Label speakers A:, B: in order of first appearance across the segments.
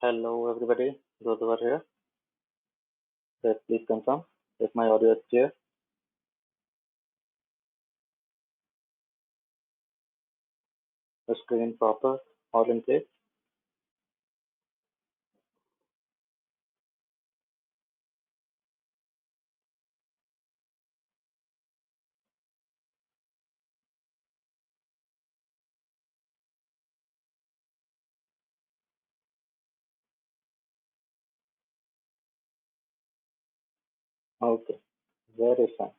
A: Hello, everybody. Those who are here, please confirm if my audio is clear. The screen proper, all in place. Okay, very fine.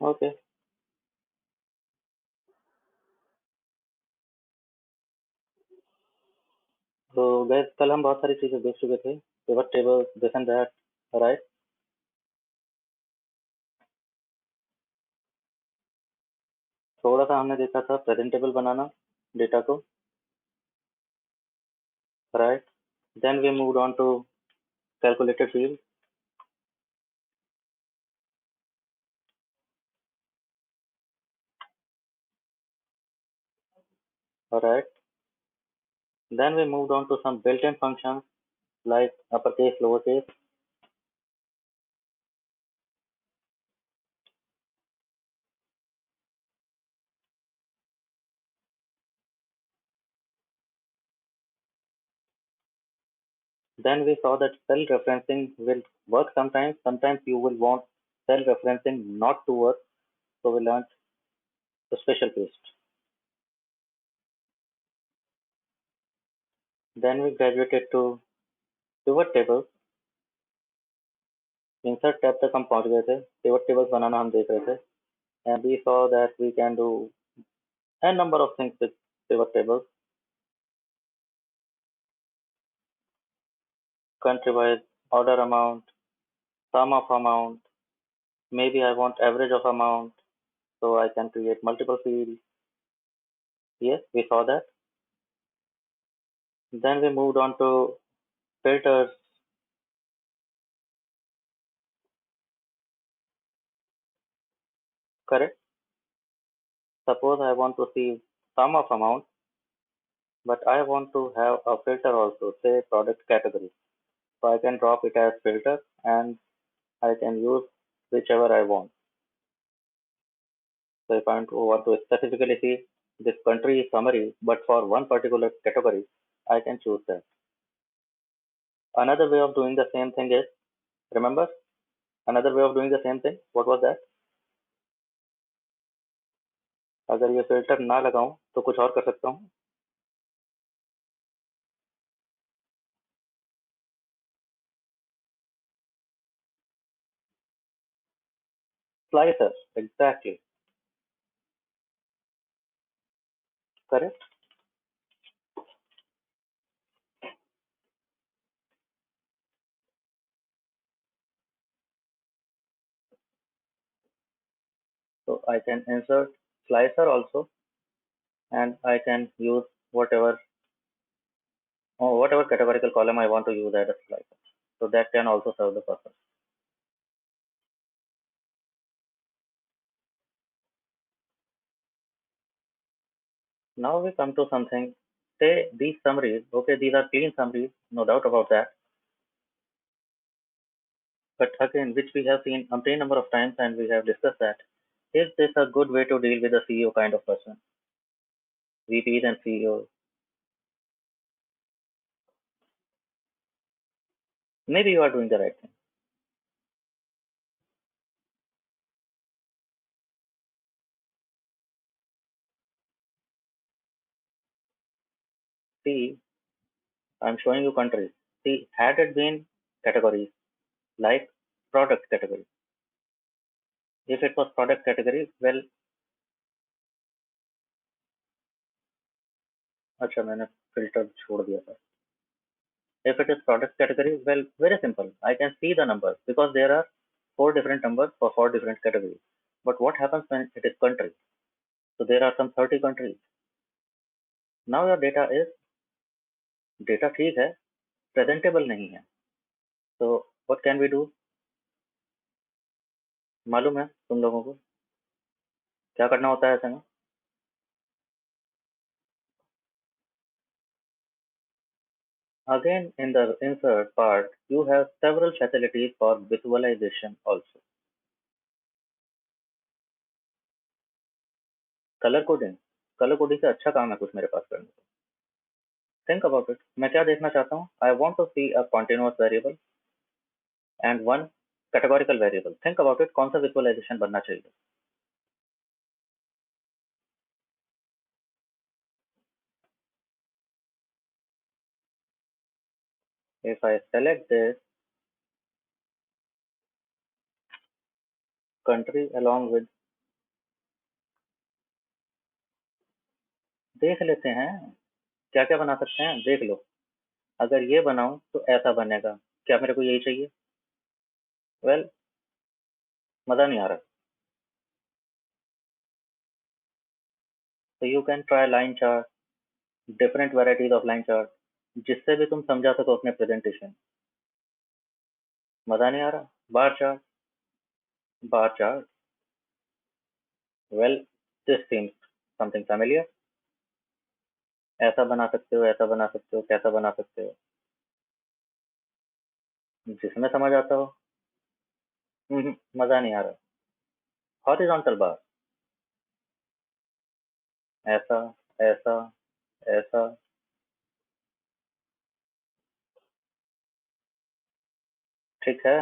A: Okay, तो guys, कल हम बहुत सारी चीजें देख चुके थे. Pivot tables, this and that, right? थोड़ा सा हमने देखा था presentable बनाना डेटा को, right? Then we moved on to calculated field, alright? Then we moved on to some built-in functions like uppercase, lowercase. Then we saw that cell referencing will work sometimes. Sometimes you will want cell referencing not to work. So we learned the special case. Then we graduated to pivot tables. Insert tab तक हम पहुंच गए थे. Pivot tables बनाना हम देख रहे थे. And we saw that we can do a number of things with pivot tables. Country wise, order amount, sum of amount. Maybe I want average of amount. So I can create multiple fields. Yes, we saw that. Then we moved on to filters. Correct. Suppose I want to see sum of amount, but I want to have a filter also, say product category. So I can drop it as filter and I can use whichever I want. So if I want to specifically see this country summary, but for one particular category, I can choose that. Another way of doing the same thing is, remember, another way of doing the same thing, what was that? अगर ये filter ना लगाऊं तो कुछ और कर सकता हूँ. Slicer, exactly, correct. So I can insert slicer also, and I can use whatever whatever categorical column I want to use as a slicer. So that can also serve the purpose. Now we come to something. Say these summaries, okay, these are clean summaries, no doubt about that. But again, which we have seen umpteen number of times and we have discussed that. Is this a good way to deal with a CEO kind of person? VPs and CEOs. Maybe you are doing the right thing. See, I'm showing you countries. See, had it been categories like product category, if it was product category, well, अच्छा मैंने filter छोड़ दिया था. If it is product category, well, very simple. I can see the numbers because there are four different numbers for four different categories. But what happens when it is country? So there are some 30 countries. Now your data is data ठीक है, presentable नहीं है. So what can we do? मालूम है तुम लोगों को क्या करना होता है ऐसे में? Again, in the insert part, you have several facilities for visualization also. Colour coding से अच्छा काम है कुछ मेरे पास करने को. Think about it. मैं क्या देखना चाहता हूँ? I want to see a continuous variable and one categorical variable. Think about it. कौन सा विजुअलाइजेशन बनना चाहिए? If I select this country along with, देख लेते हैं क्या क्या बना सकते हैं. देख लो, अगर ये बनाऊं तो ऐसा बनेगा. क्या मेरे को यही चाहिए? वेल well, मजा नहीं आ रहा. तो you can try line chart, different varieties of line chart, जिससे भी तुम समझा सको अपने प्रेजेंटेशन. मजा नहीं आ रहा. Bar chart, bar chart. Well, this seems something familiar. ऐसा बना सकते हो, ऐसा बना सकते हो, कैसा बना सकते हो, जिसमें समझ आता हो. मजा नहीं आ रहा. हॉरिजॉन्टल बार, ऐसा, ऐसा, ऐसा. ठीक है,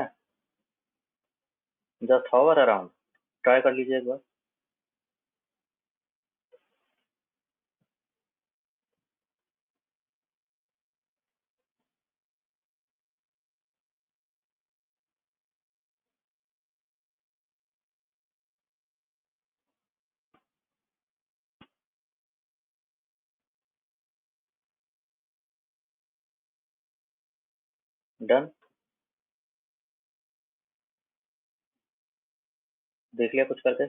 A: जस्ट हॉवर अराउंड. ट्राई कर लीजिए एक बार. डन. देख लिया कुछ करके.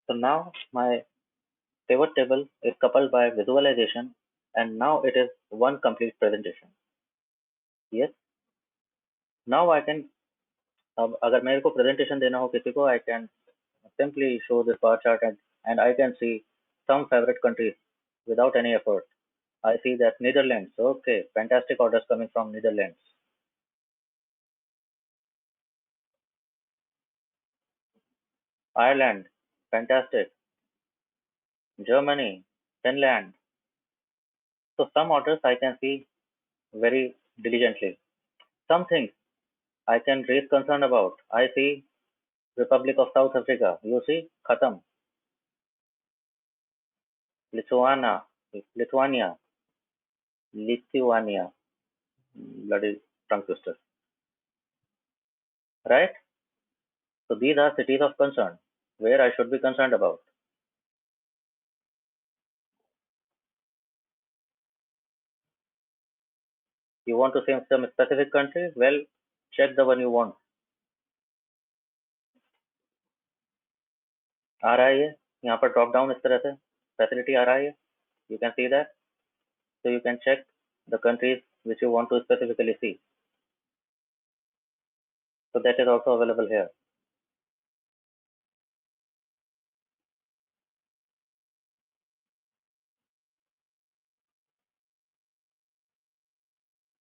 A: So now my pivot table is coupled by visualization, and now it is one complete presentation. Yes. Now I can, अब अगर मेरे को presentation देना हो किसी को, I can simply show this bar chart and I can see some favorite countries without any effort. I see that Netherlands. Okay, fantastic orders coming from Netherlands. Ireland, fantastic. Germany, Finland. So some orders I can see very diligently. Some things I can raise concern about. I see Republic of South Africa. You see, Khatam. Lithuania, Lithuania, Lithuania. Bloody tongue twister. Right? So these are cities of concern where I should be concerned about. You want to see some specific country? Well, check the one you want. आ रहा है ये यहाँ पर drop down इस तरह से facility आ रहा है ये. You can see that. So you can check the countries which you want to specifically see. So that is also available here.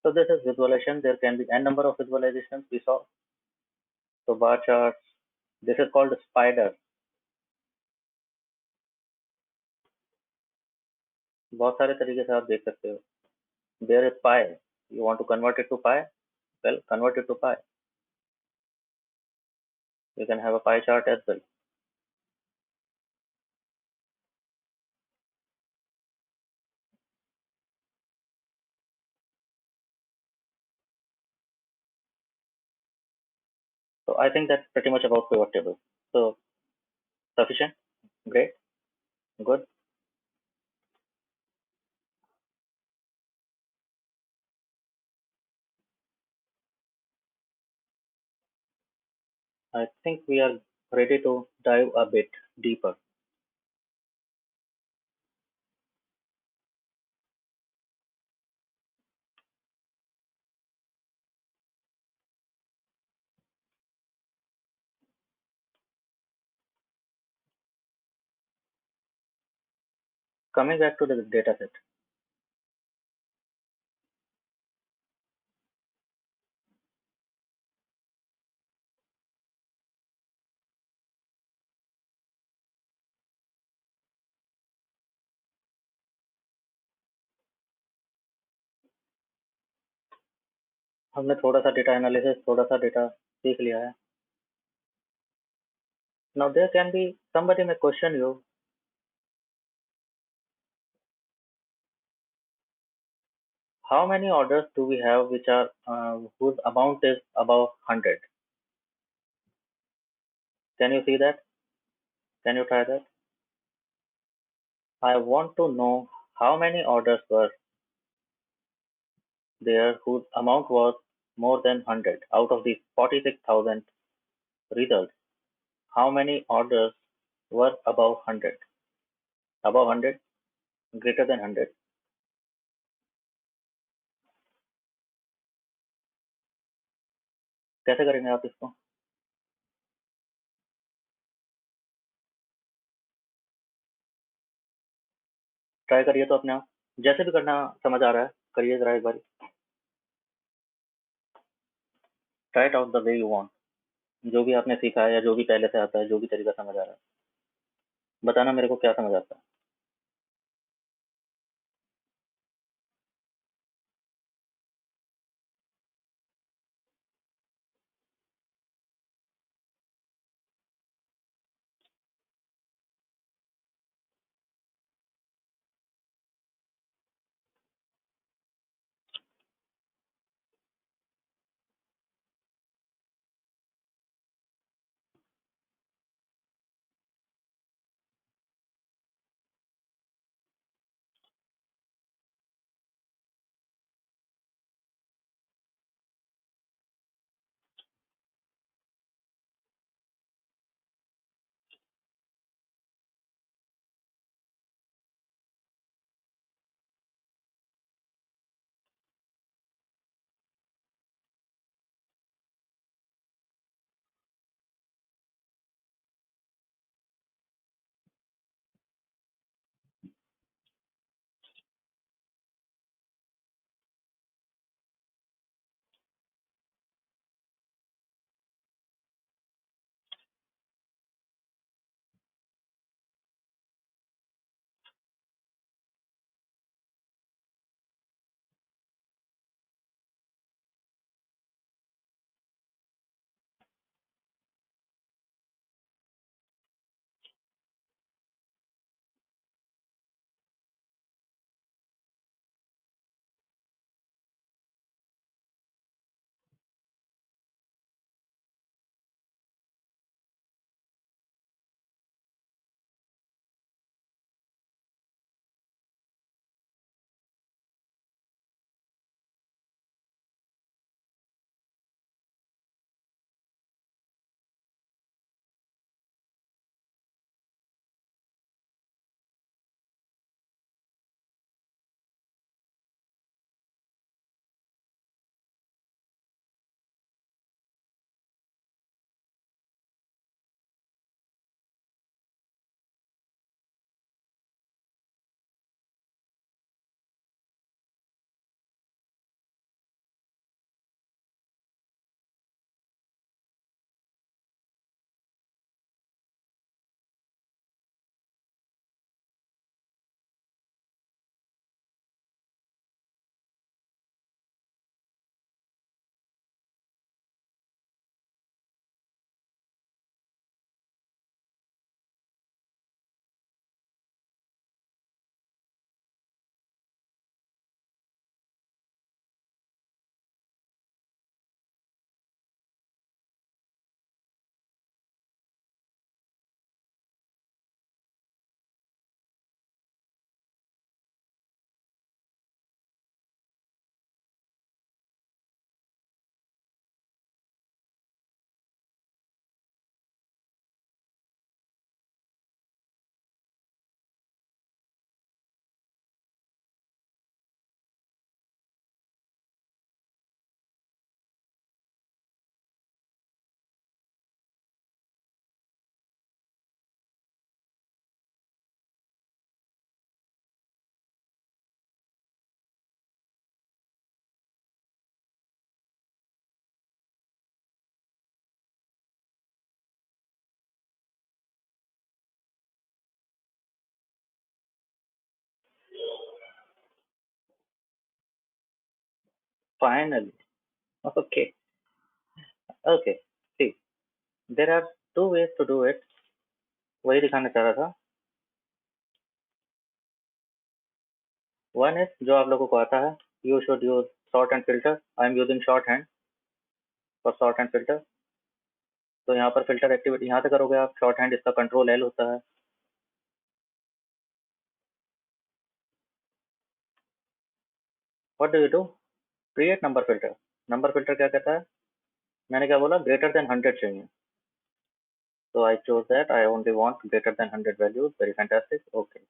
A: So this is visualization. There can be n number of visualizations we saw. So bar charts. This is called spider. बहुत सारे तरीके से आप देख सकते हो. There is pi. You want to convert it to pi? Well, convert it to pi. You can have a pie chart as well. So I think that's pretty much about pivot table. So sufficient, great, good. I think we are ready to dive a bit deeper. Coming back to the data set, हमने थोड़ा सा data analysis, थोड़ा सा data सीख लिया है. Now there can be somebody may question you, how many orders do we have which are whose amount is above 100? Can you see that? Can you try that? I want to know how many orders were there whose amount was more than 100 out of these 46,000 results. How many orders were above 100? Above 100, greater than 100. कैसे करेंगे आप इसको? Try करिए तो अपने आप. जैसे भी करना समझ आ रहा है, करिए जरा एक बार. Try it out the way you want. जो भी आपने सीखा है या जो भी पहले से आता है, जो भी तरीका समझ आ रहा है, बताना मेरे को क्या समझ आता है. Finally. Okay. Okay. See, there are two ways to do it. वही दिखाना चाह रहा था. One is जो आप लोगों को आता है. You should use sort and filter. I am using shorthand for sort and filter. तो यहाँ पर filter activity यहाँ से करोगे आप. Shorthand इसका control L होता है. What do you do? Create number filter. Number filter क्या कहता है? मैंने क्या बोला? Greater than 100 चाहिए. So I chose that. I only want greater than 100 values. Very fantastic. Okay.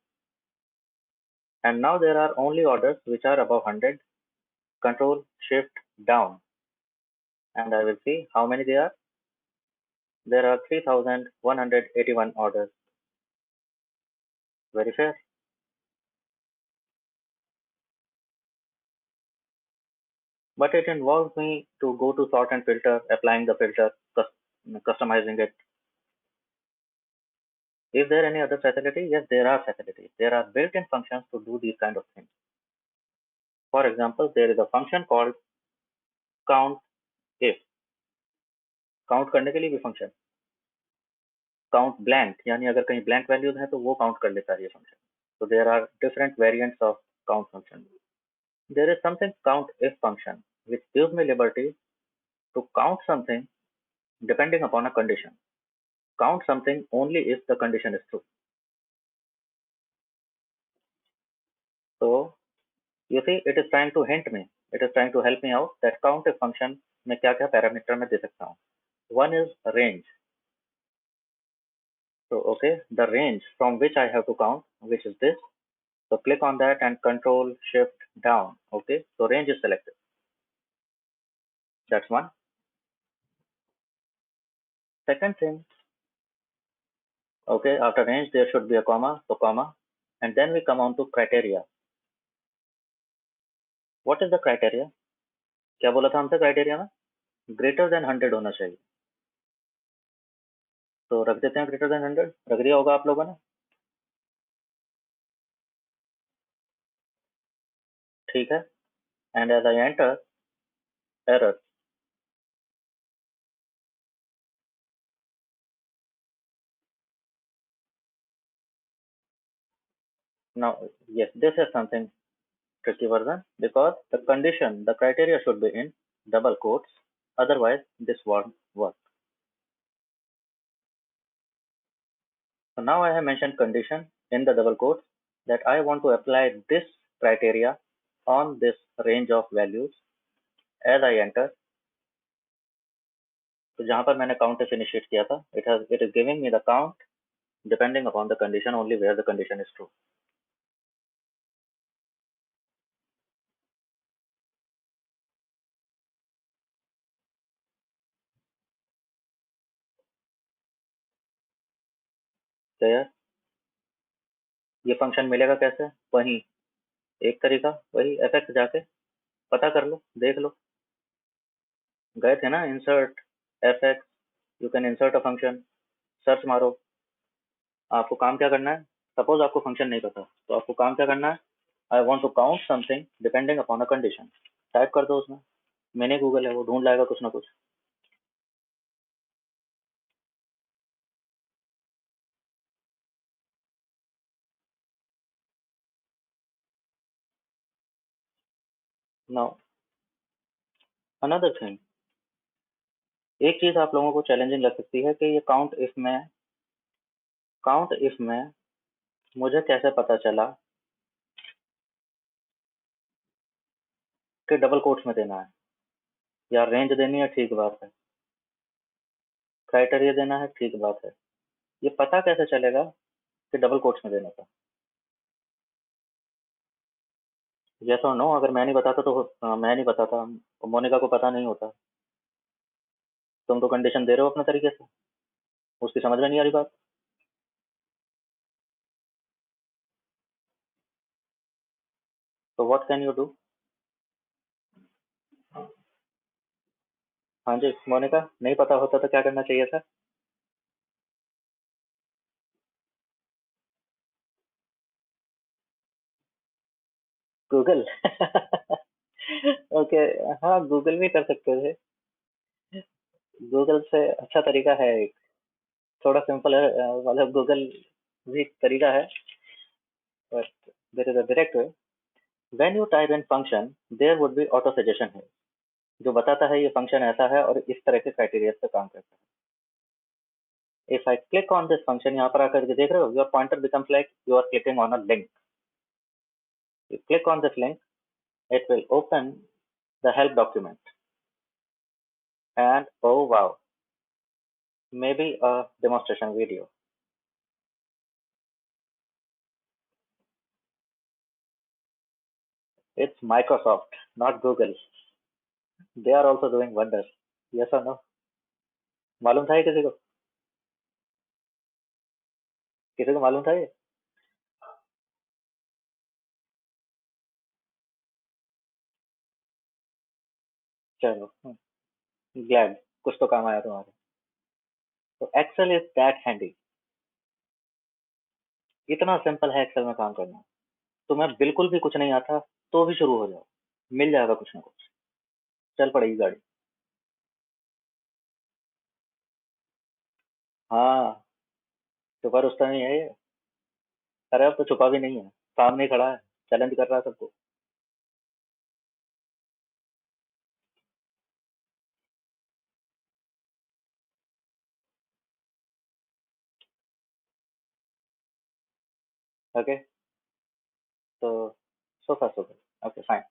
A: And now there are only orders which are above 100. Control Shift down. And I will see how many there are. There are 3181 orders. Very fair. But it involves me to go to sort and filter, applying the filter, customizing it. Is there any other facility? Yes, there are facilities. There are built-in functions to do these kind of things. For example, there is a function called count if. Count करने के लिए भी function. Count blank, यानी अगर कहीं blank values हैं तो वो count कर लेता है ये function. So there are different variants of count function. There is something count if function which gives me liberty to count something depending upon a condition. Count something only if the condition is true. So you see, it is trying to hint me. It is trying to help me out that count if function में क्या क्या parameter मैं दे सकता हूँ. One is range. So okay, the range from which I have to count, which is this. So click on that and Control Shift down. Okay, so range is selected. That's one. Second thing, okay, after range there should be a comma, so comma, and then we come on to criteria. What is the criteria? क्या बोला था हमसे criteria में? Greater than 100 होना चाहिए. तो रख देते हैं greater than 100. रख दिया होगा आप लोगों ने. ठीक है. And as I enter, error. Now, yes, this is something tricky version because the condition, the criteria should be in double quotes. Otherwise, this won't work. So now I have mentioned condition in the double quotes that I want to apply this criteria on this range of values as I enter. तो जहां पर मैंने count से initiate किया था, it is giving me the count depending upon the condition only where the condition is true. तो यार ये फंक्शन मिलेगा कैसे? वही एक तरीका, वही fx जाके पता कर लो, देख लो. गए थे ना insert fx, you can insert a function, search मारो. आपको काम क्या करना है? सपोज आपको फंक्शन नहीं पता तो आपको काम क्या करना है? I want to count something depending upon a condition. Type कर दो उसमें. मैंने गूगल है, वो ढूंढ लाएगा कुछ ना कुछ. नाउ अनदर थिंग, एक चीज आप लोगों को चैलेंजिंग लग सकती है कि ये काउंट इफ में मुझे कैसे पता चला कि डबल कोट्स में देना है या रेंज देनी है. ठीक बात है. क्राइटेरिया देना है. ठीक बात है. ये पता कैसे चलेगा कि डबल कोट्स में देना था? यस और नो. अगर मैं नहीं बताता तो मैं नहीं बताता, मोनिका को पता नहीं होता. तुम तो कंडीशन दे रहे हो अपने तरीके से, उसकी समझ में नहीं आ रही बात. तो व्हाट कैन यू डू? हाँ जी मोनिका, नहीं पता होता तो क्या करना चाहिए था? गूगल. ओके। हाँ, गूगल भी कर सकते थे। गूगल से अच्छा तरीका है एक, थोड़ा सिंपल है, मतलब गूगल भी तरीका है, but there is a direct way. When you type in function there would be auto suggestion है, जो बताता है ये फंक्शन ऐसा है और इस तरह के क्राइटेरिया पे काम करता है। If I click on this function, यहाँ पर आकर के देख रहे हो, your pointer becomes like you are clicking on a link. You click on this link, it will open the help document, and oh wow, maybe a demonstration video. It's Microsoft, not Google. They are also doing wonders. Yes or no? मालूम था ये किसी को? किसी को मालूम था ये? चलो, ग्लैड, कुछ तो काम आया तुम्हारे। तो एक्सेल इज दैट हैंडी। इतना सिंपल है एक्सेल में काम करना। तुम्हें बिल्कुल भी कुछ नहीं आता तो भी शुरू हो जाओ, मिल जाएगा कुछ ना कुछ, चल पड़ेगी गाड़ी। हाँ, छुपा रुस्तम नहीं है ये। अरे अब तो छुपा भी नहीं है, सामने ही खड़ा है, चैलेंज कर रहा है सबको। Okay, so so far so good. Okay, fine.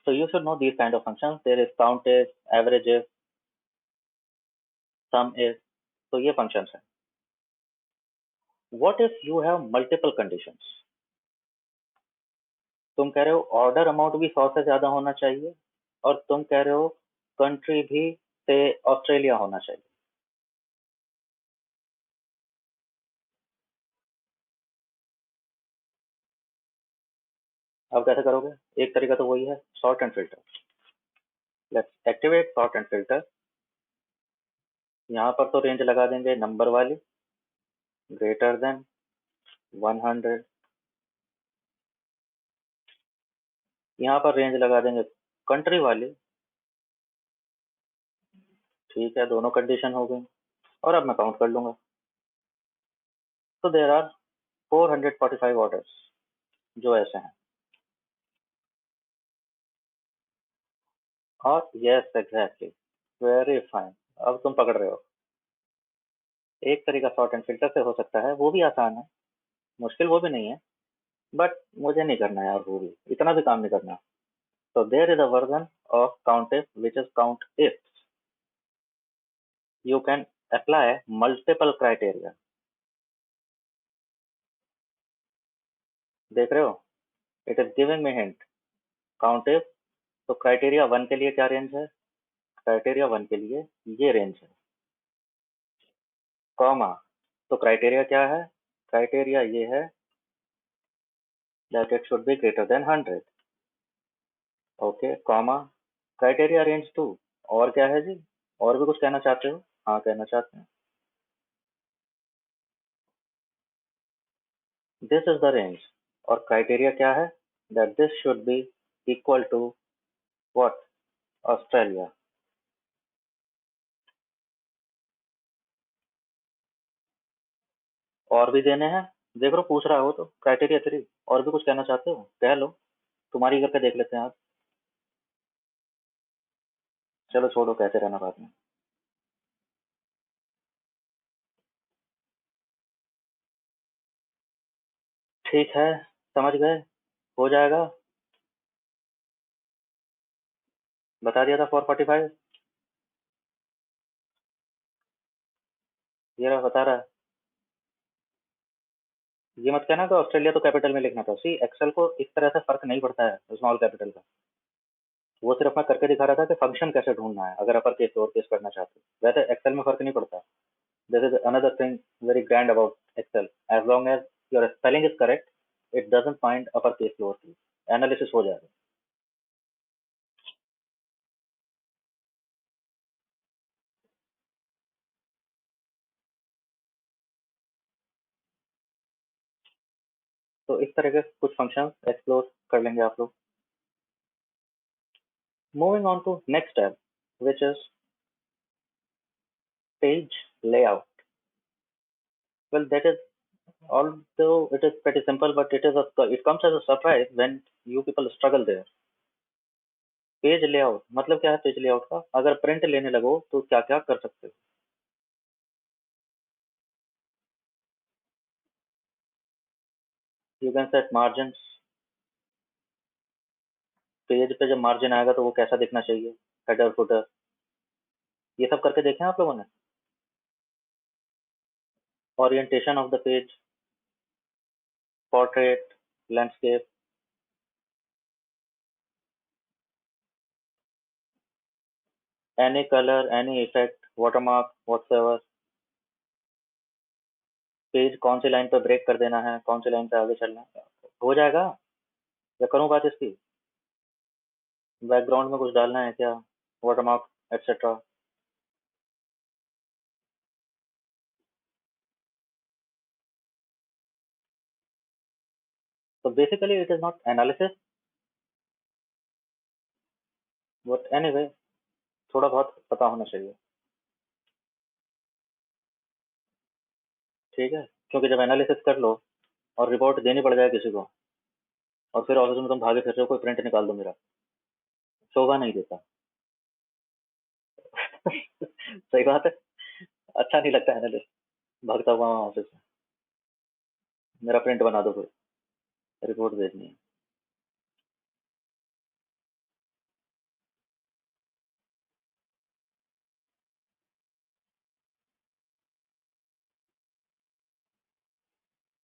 A: So you should know these kind of functions. There is count is, average is, sum is. तो ये functions हैं. What if you have multiple conditions? तुम कह रहे हो order amount भी 100 से ज्यादा होना चाहिए, और तुम कह रहे हो कंट्री भी से ऑस्ट्रेलिया होना चाहिए। अब कैसे करोगे? एक तरीका तो वही है, sort and filter. Let's activate sort and filter. यहाँ पर तो रेंज लगा देंगे नंबर वाली, ग्रेटर देन 100। यहाँ पर रेंज लगा देंगे कंट्री वाली। ठीक है, दोनों कंडीशन हो गई, और अब मैं काउंट कर लूंगा। तो देर आर 445 ऑर्डर्स जो ऐसे हैं। और यस एग्जैक्टली, वेरी फाइन, अब तुम पकड़ रहे हो। एक तरीका शॉर्ट एंड फिल्टर से हो सकता है, वो भी आसान है, मुश्किल वो भी नहीं है, बट मुझे नहीं करना यार, वो भी इतना भी काम नहीं करना। तो there is a version of count if which is count if. You can apply multiple criteria. देख रहे हो, it is giving me hint. Count if, तो क्राइटेरिया वन के लिए क्या रेंज है? क्राइटेरिया वन के लिए ये रेंज है। कॉमा, तो क्राइटेरिया क्या है? क्राइटेरिया ये है that it should be greater than 100. Okay, comma, criteria range two. और क्या है जी? और भी कुछ कहना चाहते हो? हाँ, कहना चाहते हैं। दिस इज द रेंज, और क्राइटेरिया क्या है? That this should be equal to what? Australia. और भी देने हैं? देख लो, पूछ रहा हो तो क्राइटेरिया थ्री। और भी कुछ कहना चाहते हो? कह लो, तुम्हारी करके देख लेते हैं आज। चलो छोड़ो, कहते रहना बाद में। ठीक है, समझ गए, हो जाएगा। बता दिया था 445। ये रहा, बता रहा है। ये मत कहना कि ऑस्ट्रेलिया तो कैपिटल में लिखना था। सी, एक्सेल को इस तरह से फर्क नहीं पड़ता है स्मॉल कैपिटल का। वो सिर्फ मैं करके दिखा रहा था कि फंक्शन कैसे ढूंढना है अगर अपर केस लोअर केस करना चाहते हो। वैसे एक्सेल में फर्क नहीं पड़ता। This is another thing very grand about Excel. As long as your spelling is correct, it doesn't mind upper case lower case, analysis हो जाएगा। तो इस तरह के कुछ फंक्शन एक्सप्लोर कर लेंगे आप लोग। Moving on to next tab, which is page layout. Well, that is, although it is pretty simple, but it comes as a surprise when you people struggle there. Page layout मतलब क्या है? Page layout का अगर print लेने लगो तो क्या क्या कर सकते हो? You can set margin. Page पे जब मार्जिन आएगा तो वो कैसा दिखना चाहिए, हेडर फुटर, ये सब करके देखे हैं आप लोगों ने? Orientation of the page, portrait, landscape, any colour, any effect, watermark, whatsoever, page कौन सी लाइन पर ब्रेक कर देना है, कौन सी लाइन पे आगे चलना है, हो जाएगा? या करूँ बात इसकी? बैकग्राउंड में कुछ डालना है क्या, वाटरमार्क एक्सेट्रा? तो basically it is not analysis, but anyway थोड़ा बहुत पता होना चाहिए, ठीक है? क्योंकि जब एनालिसिस कर लो और रिपोर्ट देनी पड़ जाए किसी को, और फिर ऑफिस में तुम भागे फिर रहे हो कोई प्रिंट निकाल दो मेरा, शोभा नहीं देता। सही बात है, अच्छा नहीं लगता एनालिस्ट भागता हुआ ऑफिस में, मेरा प्रिंट बना दो फिर, रिपोर्ट भेजनी है।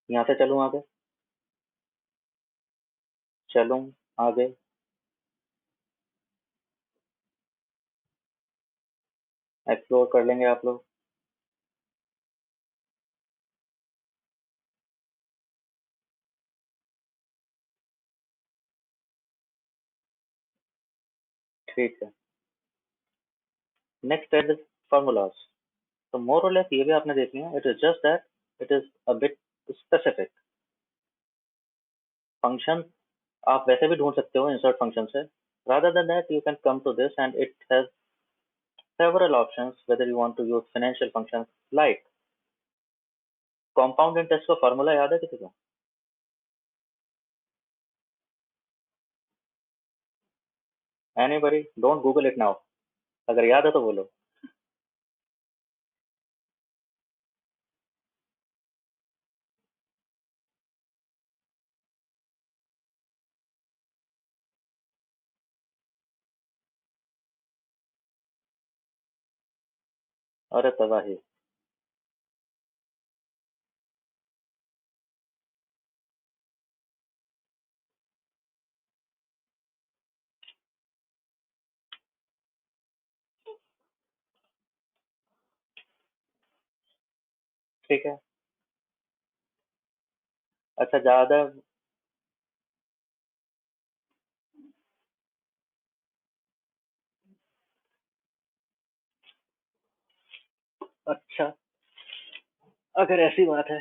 A: यहाँ से चलूँ आगे? चलूँ आगे? एक्सप्लोर कर लेंगे आप लोग। ठीक है, नेक्स्ट इज फॉर्मूलाज। तो मोर और लेस ये भी आपने देख लिया, it is just that it is a bit specific. Function आप वैसे भी ढूंढ सकते हो इंसर्ट फंक्शन से, rather than that you can come to this and it has several options whether you want to use financial functions like compound interest का formula याद है किसी को? Anybody? Don't Google it now. अगर याद है तो बोलो। अरे तबाही। ठीक है, अच्छा ज्यादा। अच्छा, अगर ऐसी बात है,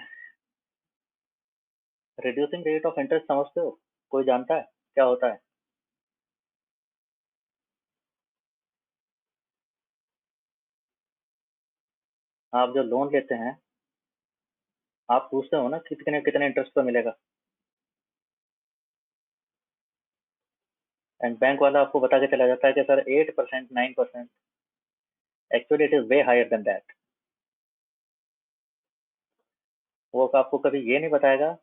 A: रिड्यूसिंग रेट ऑफ इंटरेस्ट समझते हो? कोई जानता है क्या होता है? आप जो लोन लेते हैं, आप पूछते हो ना कितने कितने इंटरेस्ट पर मिलेगा, एंड बैंक वाला आपको बता के चला जाता है कि sir 8%, 9%। Actually it is way higher than that. वो आपको कभी ये नहीं बताएगा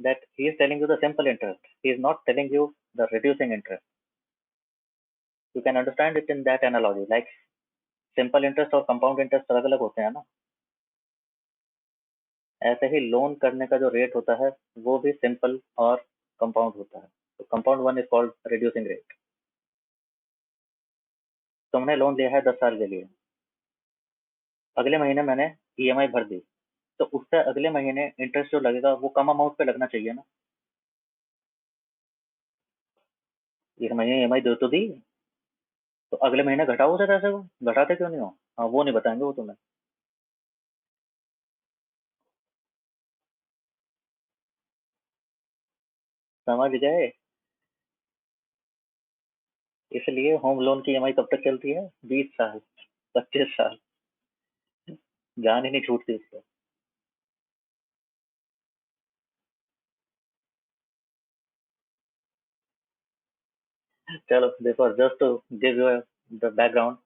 A: that he is telling you the simple interest. He is not telling you the reducing interest. You can understand it in that analogy. Like simple interest और compound interest अलग अलग होते हैं ना, ऐसे ही लोन करने का जो रेट होता है वो भी सिंपल और कंपाउंड होता है। तो compound one is called reducing rate. तुमने लोन लिया है 10 साल के लिए, अगले महीने मैंने ईएमआई भर दी, तो उससे अगले महीने इंटरेस्ट जो लगेगा वो कम अमाउंट पे लगना चाहिए ना। इस महीने ईएमआई दो तो दी, तो अगले महीने घटाओ उसे पैसे को, घटाते क्यों नहीं हो? हाँ वो नहीं बताएंगे वो तुम्हें। समझ गए? इसलिए होम लोन की ईएमआई कब तक चलती है? 20 साल, 25 साल। जान ही नहीं छूटती उससे। चलो देखो, just to give you the background,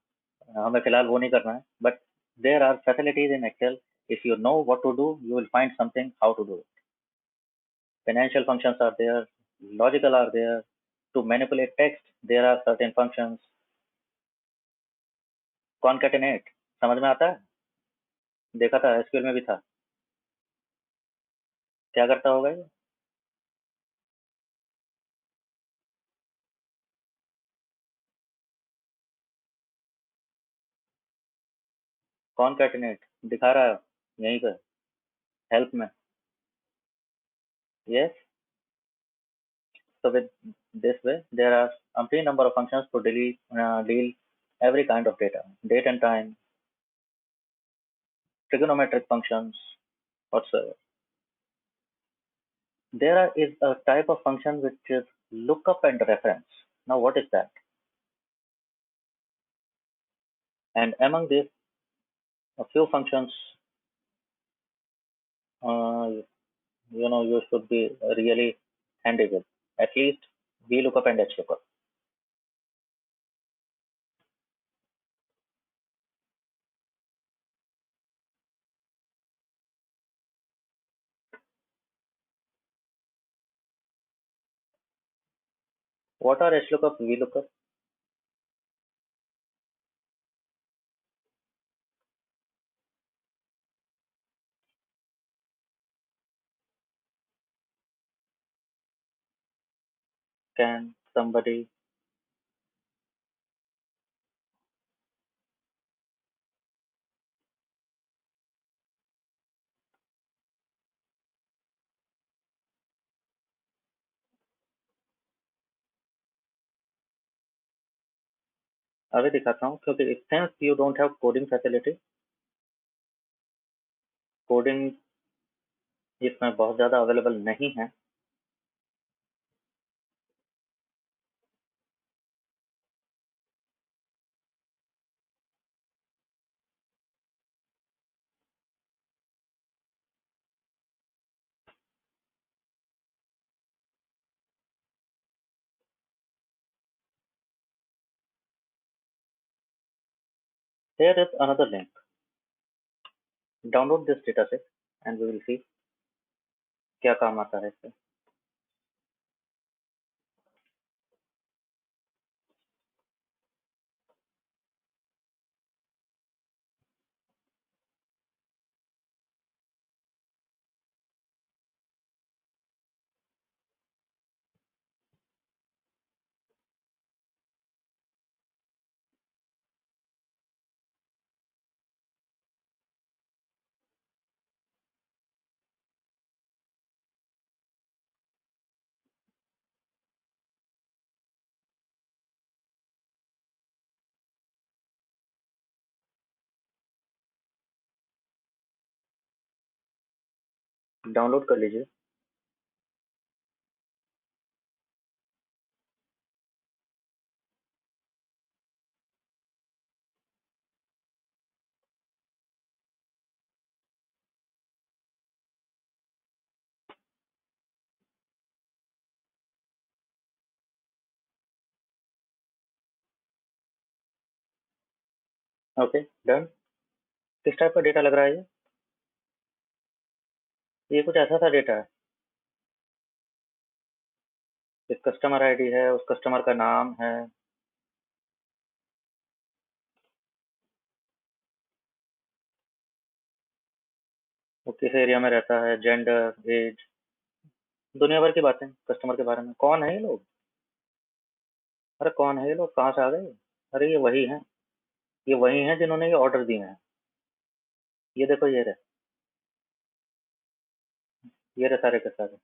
A: हमें फिलहाल वो नहीं करना है, but there are facilities in Excel. If you know what to do, you will find something how to do it. Financial functions are there, logical are there. To manipulate text, there are certain functions. Concatenate, समझ में आता है? देखा था, SQL में भी था. क्या करता होगा ये? कॉनकैटिनेट दिखा रहा है यहीं पे, हेल्प में. Yes. So with this way, there are umpteen number of functions to deal every kind of data, date and time, trigonometric functions, whatsoever. Is a type of function which is lookup and reference. Now, what is that? And among these, a few functions, uh, you should be really handy with. At least VLOOKUP and HLOOKUP. What are HLOOKUP, VLOOKUP? Can somebody? अभी दिखाता हूँ, क्योंकि since you don't have coding facility, coding इसमें बहुत ज़्यादा available नहीं है. Here is another link. Download this dataset and we will see क्या काम आता है इससे. डाउनलोड कर लीजिए. Okay, done. किस टाइप का डेटा लग रहा है ये? कुछ ऐसा सा डेटा है. एक कस्टमर आईडी है, उस कस्टमर का नाम है. वो किस एरिया में रहता है, जेंडर, एज, दुनिया भर की बातें कस्टमर के बारे में. कौन है ये लोग? अरे कौन है ये लोग, कहाँ से आ गए? अरे ये वही हैं. ये वही हैं जिन्होंने ये ऑर्डर दिए हैं. ये देखो, ये रहे. ये रहे सारे के सारे.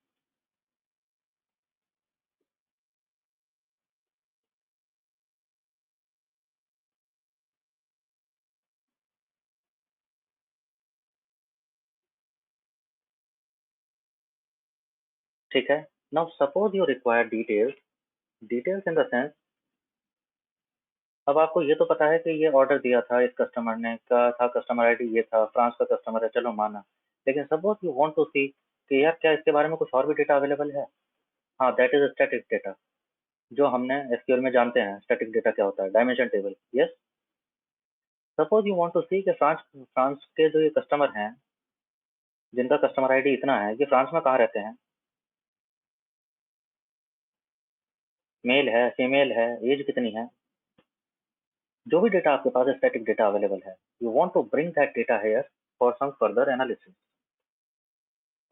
A: ठीक है. Now suppose you require details. Details in the sense, अब आपको ये तो पता है कि ये ऑर्डर दिया था इस कस्टमर ने, का था कस्टमर आईडी ये था, फ्रांस का कस्टमर है, चलो माना। लेकिन suppose you want to see कि यार क्या इसके बारे में कुछ और भी डेटा अवेलेबल है। हाँ, दैट इज स्टैटिक डेटा, जो हमने एसक्यूएल में जानते हैं स्टैटिक डेटा क्या होता है, dimension table. Yes, suppose you want to see कि फ्रांस फ्रांस के जो ये कस्टमर हैं, जिनका कस्टमर आईडी इतना है, ये फ्रांस में कहाँ रहते हैं, मेल है, फीमेल है, एज कितनी है, जो भी डेटा आपके पास स्टैटिक डेटा अवेलेबल है, you want to bring that data here for some further analysis.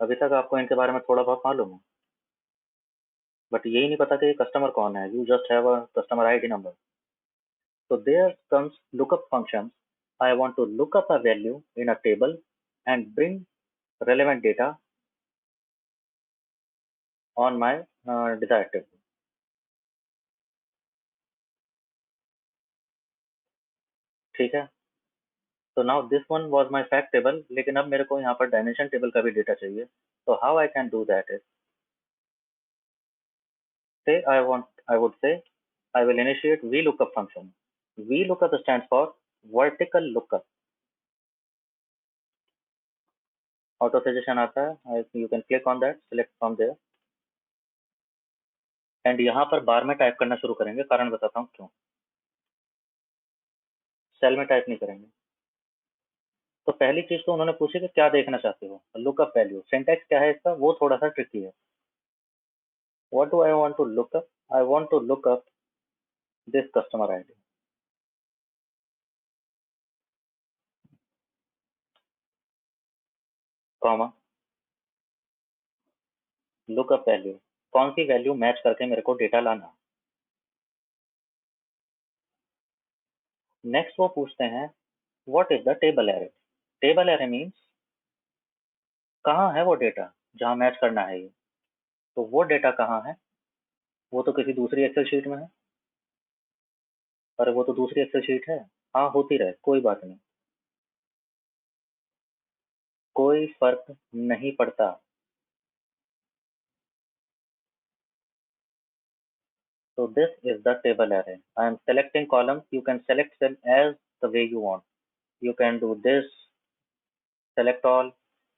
A: अभी तक आपको इनके बारे में थोड़ा बहुत मालूम है, बट यही नहीं पता कि ये कस्टमर कौन है, you just have a customer ID number. So there comes lookup functions. I want to look up a value in a table and bring relevant data on my desired table. ठीक है, तो now this one was my fact table, लेकिन अब मेरे को यहाँ पर dimension table का भी डेटा चाहिए। तो how I can do that is, say I would say I will initiate VLOOKUP function. VLOOKUP stands for vertical lookup. Auto suggestion आता है, you can click on that, select from there, and यहाँ पर बार में type करना शुरू करेंगे, कारण बताता हूँ क्यों। सेल में टाइप नहीं करेंगे। तो पहली चीज तो उन्होंने पूछी कि क्या देखना चाहते हो, लुकअप वैल्यू। सिंटैक्स क्या है इसका, वो थोड़ा सा ट्रिकी है। What do I want to look up, I want to look up this customer ID, comma, lookup value, कौन सी वैल्यू मैच करके मेरे को डेटा लाना। नेक्स्ट वो पूछते हैं what is the table array. Table array means कहाँ है वो डेटा जहाँ मैच करना है ये। तो वो डेटा कहाँ है, वो तो किसी दूसरी एक्सेल शीट में है। अरे वो तो दूसरी एक्सेल शीट है, हाँ होती रहे, कोई बात नहीं, कोई फर्क नहीं पड़ता। So this is the table array. I am selecting columns. You can select them as the way you want. You can do this, select all.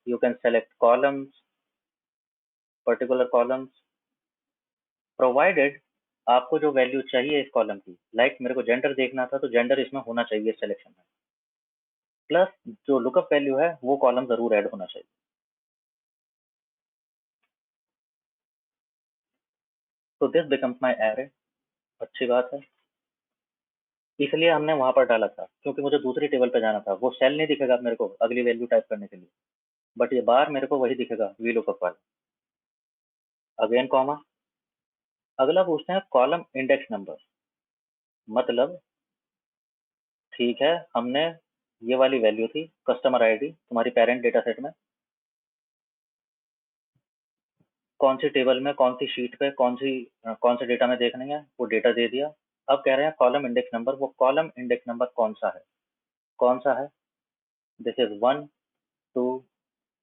A: You can select columns, particular columns, provided आपको जो value चाहिए इस column की, like मेरे को gender देखना था तो जेंडर इसमें होना चाहिए सिलेक्शन में, प्लस जो लुकअप वैल्यू है वो कॉलम जरूर ऐड होना चाहिए। तो दिस बिकम्स माई एरे। अच्छी बात है, इसलिए हमने वहां पर डाला था क्योंकि मुझे दूसरी टेबल पे जाना था। वो सेल नहीं दिखेगा मेरे को अगली वैल्यू टाइप करने के लिए, बट ये बार मेरे को वही दिखेगा, वी लुकअप वाला। अगेन कॉमा, अगला पूछते हैं कॉलम इंडेक्स नंबर। मतलब ठीक है, हमने ये वाली वैल्यू थी कस्टमर आईडी तुम्हारी पेरेंट डेटा सेट में, कौन सी टेबल में, कौन सी शीट पे, कौन से डेटा में देखनी है, वो डेटा दे दिया। अब कह रहे हैं कॉलम इंडेक्स नंबर, वो कॉलम इंडेक्स नंबर कौन सा है, कौन सा है। This is 1 2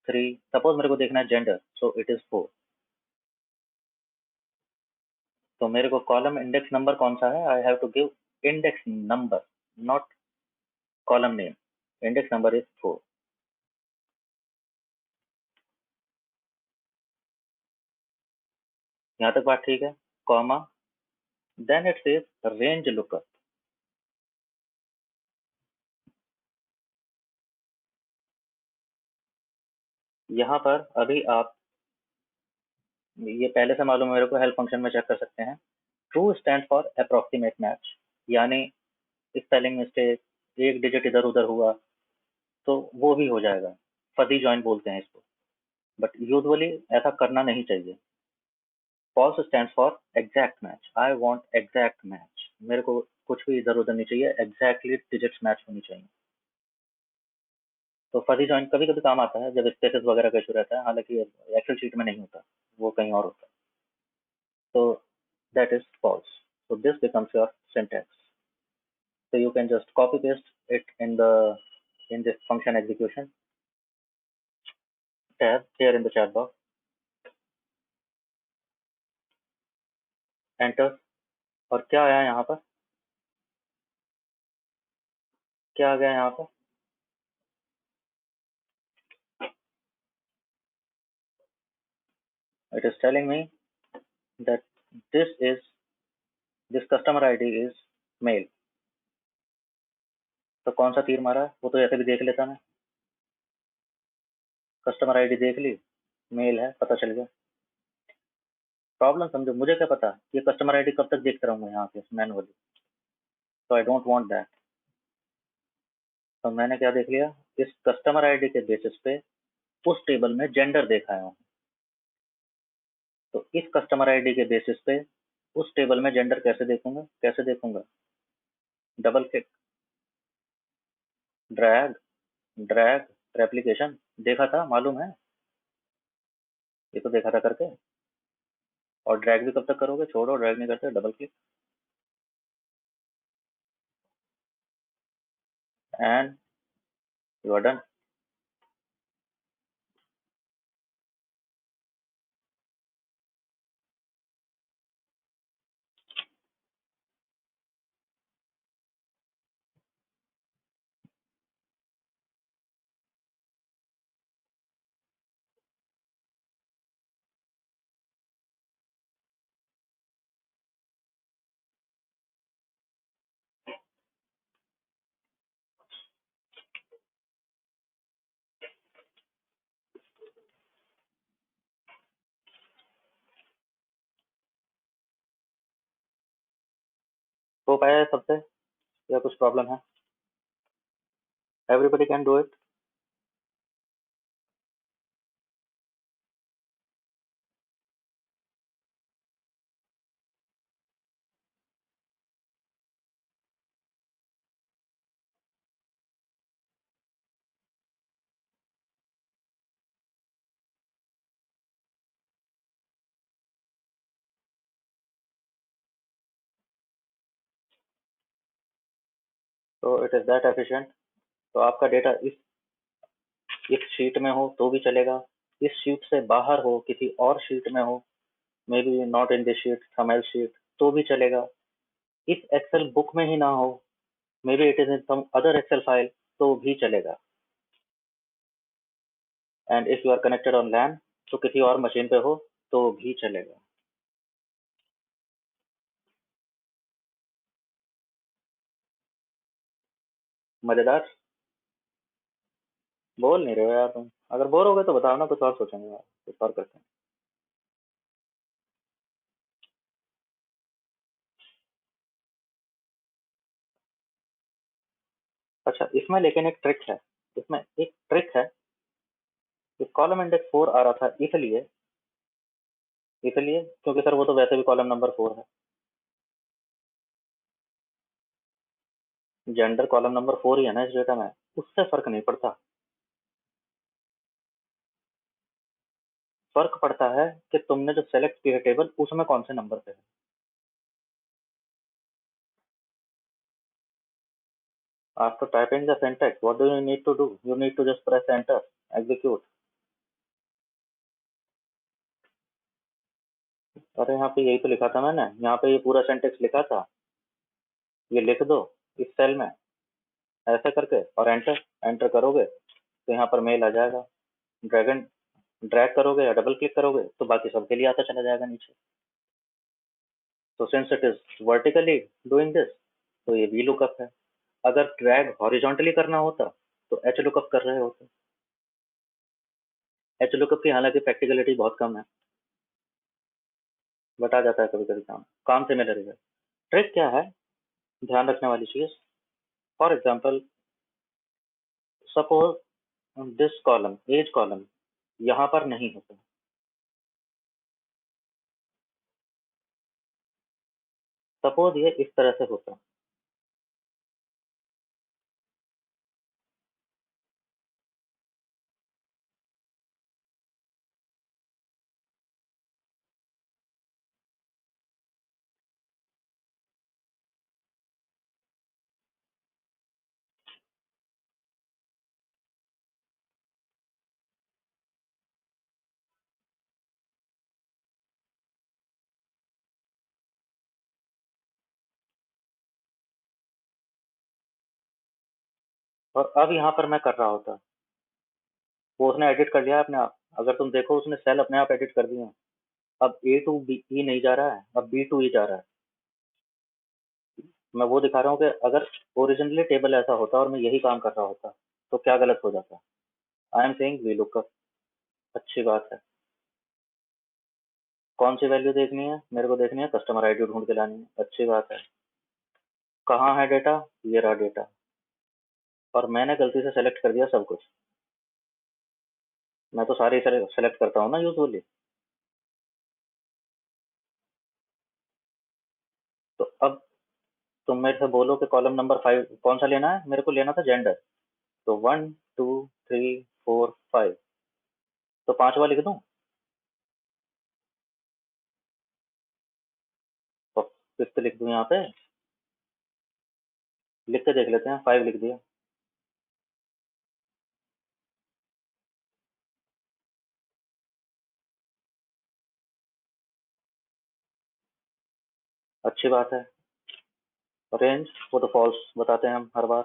A: 3। सपोज मेरे को देखना है जेंडर, सो इट इज 4। तो मेरे को कॉलम इंडेक्स नंबर कौन सा है, I have to give index number, not column name. Index number is 4। यहाँ तक बात ठीक है, comma, then it says range lookup. यहाँ पर अभी आप, ये पहले से मालूम है मेरे को, हेल्प फंक्शन में चेक कर सकते हैं। True stand for approximate match, यानी स्पेलिंग मिस्टेक, एक डिजिट इधर उधर हुआ तो वो भी हो जाएगा, फजी जॉइन बोलते हैं इसको, बट यूजुअली ऐसा करना नहीं चाहिए। False stand for exact match, I want exact match, मेरे को कुछ भी इधर उधर नहीं चाहिए, एग्जैक्टली डिजिट्स मैच होनी चाहिए। तो फजी जॉइन कभी कभी काम आता है जब स्पेसेस वगैरह का इशू रहता है, हालांकि एक्सेल शीट में नहीं होता, वो कहीं और होता है। So that is false. So this becomes your syntax. So you can just copy paste it in this function execution tab here in the chat box. Enter, और क्या आया यहाँ पर, क्या आ गया यहाँ पे? It is telling me that this is this customer ID is male. तो कौन सा तीर मारा? वो तो ऐसे भी देख लेता मैं। कस्टमर आईडी देख ली, मेल है, पता चल गया। प्रॉब्लम समझो, मुझे क्या पता ये कस्टमर आईडी कब तक देखता रहूंगा यहाँ पे मैनुअली। तो आई डोंट वांट दैट। तो मैंने क्या देख लिया, इस कस्टमर आईडी के बेसिस पे उस टेबल में जेंडर देखा है। तो इस कस्टमर आईडी के बेसिस पे उस टेबल में जेंडर कैसे देखूंगा? कैसे देखूंगा? Double click, drag, drag, replication. देखा था, मालूम है, ये तो देखा था करके। और ड्रैग भी कब तक करोगे? छोड़ो, ड्रैग नहीं करते, double click and you are done. हो पाया है सबसे, या कुछ प्रॉब्लम है? Everybody can do it. तो इट इज दैट एफिशिएंट। तो आपका डेटा इस शीट में हो तो भी चलेगा, इस शीट से बाहर हो, किसी और शीट में हो, मे be not in this sheet, some else sheet, तो भी चलेगा। इस एक्सेल बुक में ही ना हो, may be it is in some other Excel file, तो भी चलेगा। And if you are connected on LAN, तो किसी और मशीन पे हो तो भी चलेगा। मजेदार। बोल नहीं रहे हो यार तुम? अगर बोर हो गए तो बताओ ना, कुछ और सोचेंगे यार, कुछ और करते हैं। अच्छा, इसमें लेकिन एक ट्रिक है। इसमें एक ट्रिक है। कॉलम इंडेक्स 4 आ रहा था इसलिए, क्योंकि सर वो तो वैसे भी कॉलम नंबर 4 है। जेंडर कॉलम नंबर 4 ही है ना इस डेटा में, उससे फर्क नहीं पड़ता। फर्क पड़ता है कि तुमने जो सेलेक्ट किया टेबल उसमें कौन से नंबर पे है। After typing the syntax, what do you need to do? You need to just press enter, execute. अरे यहाँ पे यही तो लिखा था मैंने, यहाँ पे ये पूरा सिंटैक्स लिखा था। ये लिख दो इस सेल में ऐसे करके और एंटर। एंटर करोगे तो यहाँ पर मेल आ जाएगा। ड्रैगन ड्रैग करोगे या डबल क्लिक करोगे तो बाकी सबके लिए आता चला जाएगा नीचे। तो since it is vertically doing this, तो ये वी लुकअप है। अगर ड्रैग हॉरिजॉन्टली करना होता तो एच लुकअप कर रहे होते। एच लुकअप की हालांकि प्रैक्टिकलिटी बहुत कम है, बट आ जाता है कभी कभी काम। काम से मिल रही है। ट्रिक क्या है ध्यान रखने वाली चीज? For example, suppose this column, as column, यहाँ पर नहीं होता। सपोज ये इस तरह से होता। और अब यहाँ पर मैं कर रहा होता, वो उसने एडिट कर लिया है अपने आप। अगर तुम देखो उसने सेल अपने आप एडिट कर दिए हैं। अब ए टू बी ई नहीं जा रहा है, अब बी टू ई जा रहा है। मैं वो दिखा रहा हूँ कि अगर ओरिजिनली टेबल ऐसा होता और मैं यही काम कर रहा होता तो क्या गलत हो जाता। आई एम सेइंग वी लुकअप। अच्छी बात है। कौन सी वैल्यू देखनी है? मेरे को देखनी है कस्टमर आईडी ढूंढ के लानी है। अच्छी बात है। कहाँ है डेटा? ये रहा डेटा। और मैंने गलती से सेलेक्ट कर दिया सब कुछ। मैं तो सारे सेलेक्ट करता हूँ ना यूजुअली। तो अब तुम मेरे से बोलो कि कॉलम नंबर 5 कौन सा लेना है? मेरे को लेना था जेंडर। तो 1 2 3 4 5। तो पांचवा लिख दूं? तो फिफ्थ लिख दूं यहाँ पे? लिख के देख लेते हैं। 5 लिख दिया। अच्छी बात है। रेंज वो तो फॉल्स बताते हैं हम हर बार।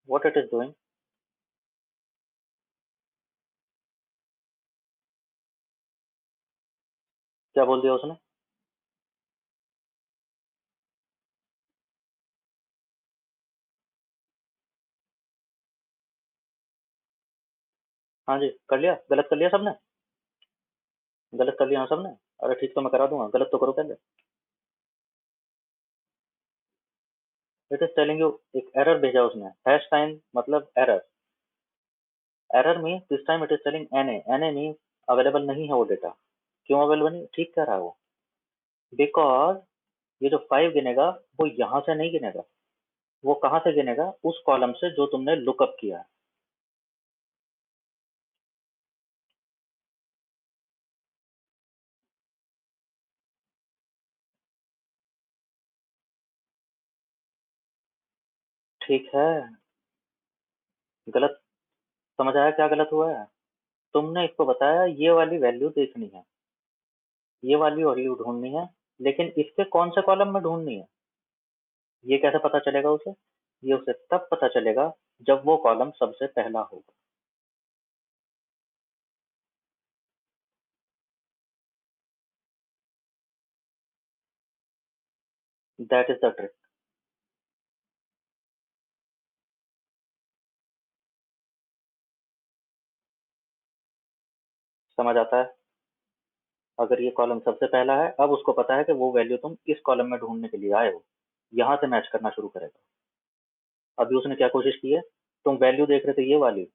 A: What it is doing? क्या बोल दिया उसने? हाँ जी, कर लिया। गलत कर लिया सबने? गलत कर लिया हाँ सबने? अरे ठीक, तो मैं करा दूंगा। गलत तो करो पहले। इट इज टेलिंग यू, एक एरर भेजा उसने। हैश टाइम मतलब error. Error mean this time it is telling NA. NA mean available नहीं है वो डेटा। क्यों अवेलेबल नहीं? ठीक कह रहा है वो। बिकॉज ये जो 5 गिनेगा वो यहाँ से नहीं गिनेगा। वो कहाँ से गिनेगा? उस कॉलम से जो तुमने लुकअप किया है। ठीक है। गलत समझ आया क्या गलत हुआ है? तुमने इसको बताया ये वाली वैल्यू देखनी है, ये वाली वैल्यू ढूंढनी है, लेकिन इसके कौन से कॉलम में ढूंढनी है? ये कैसे पता चलेगा उसे? ये उसे तब पता चलेगा जब वो कॉलम सबसे पहला होगा। That is the trick. समझ आता है? अगर ये कॉलम सबसे पहला है, अब उसको पता है कि वो वैल्यू तुम इस कॉलम में ढूंढने के लिए आए हो। यहाँ से मैच करना शुरू करेगा। अभी उसने क्या कोशिश की है? तुम वैल्यू देख रहे थे ये वाली,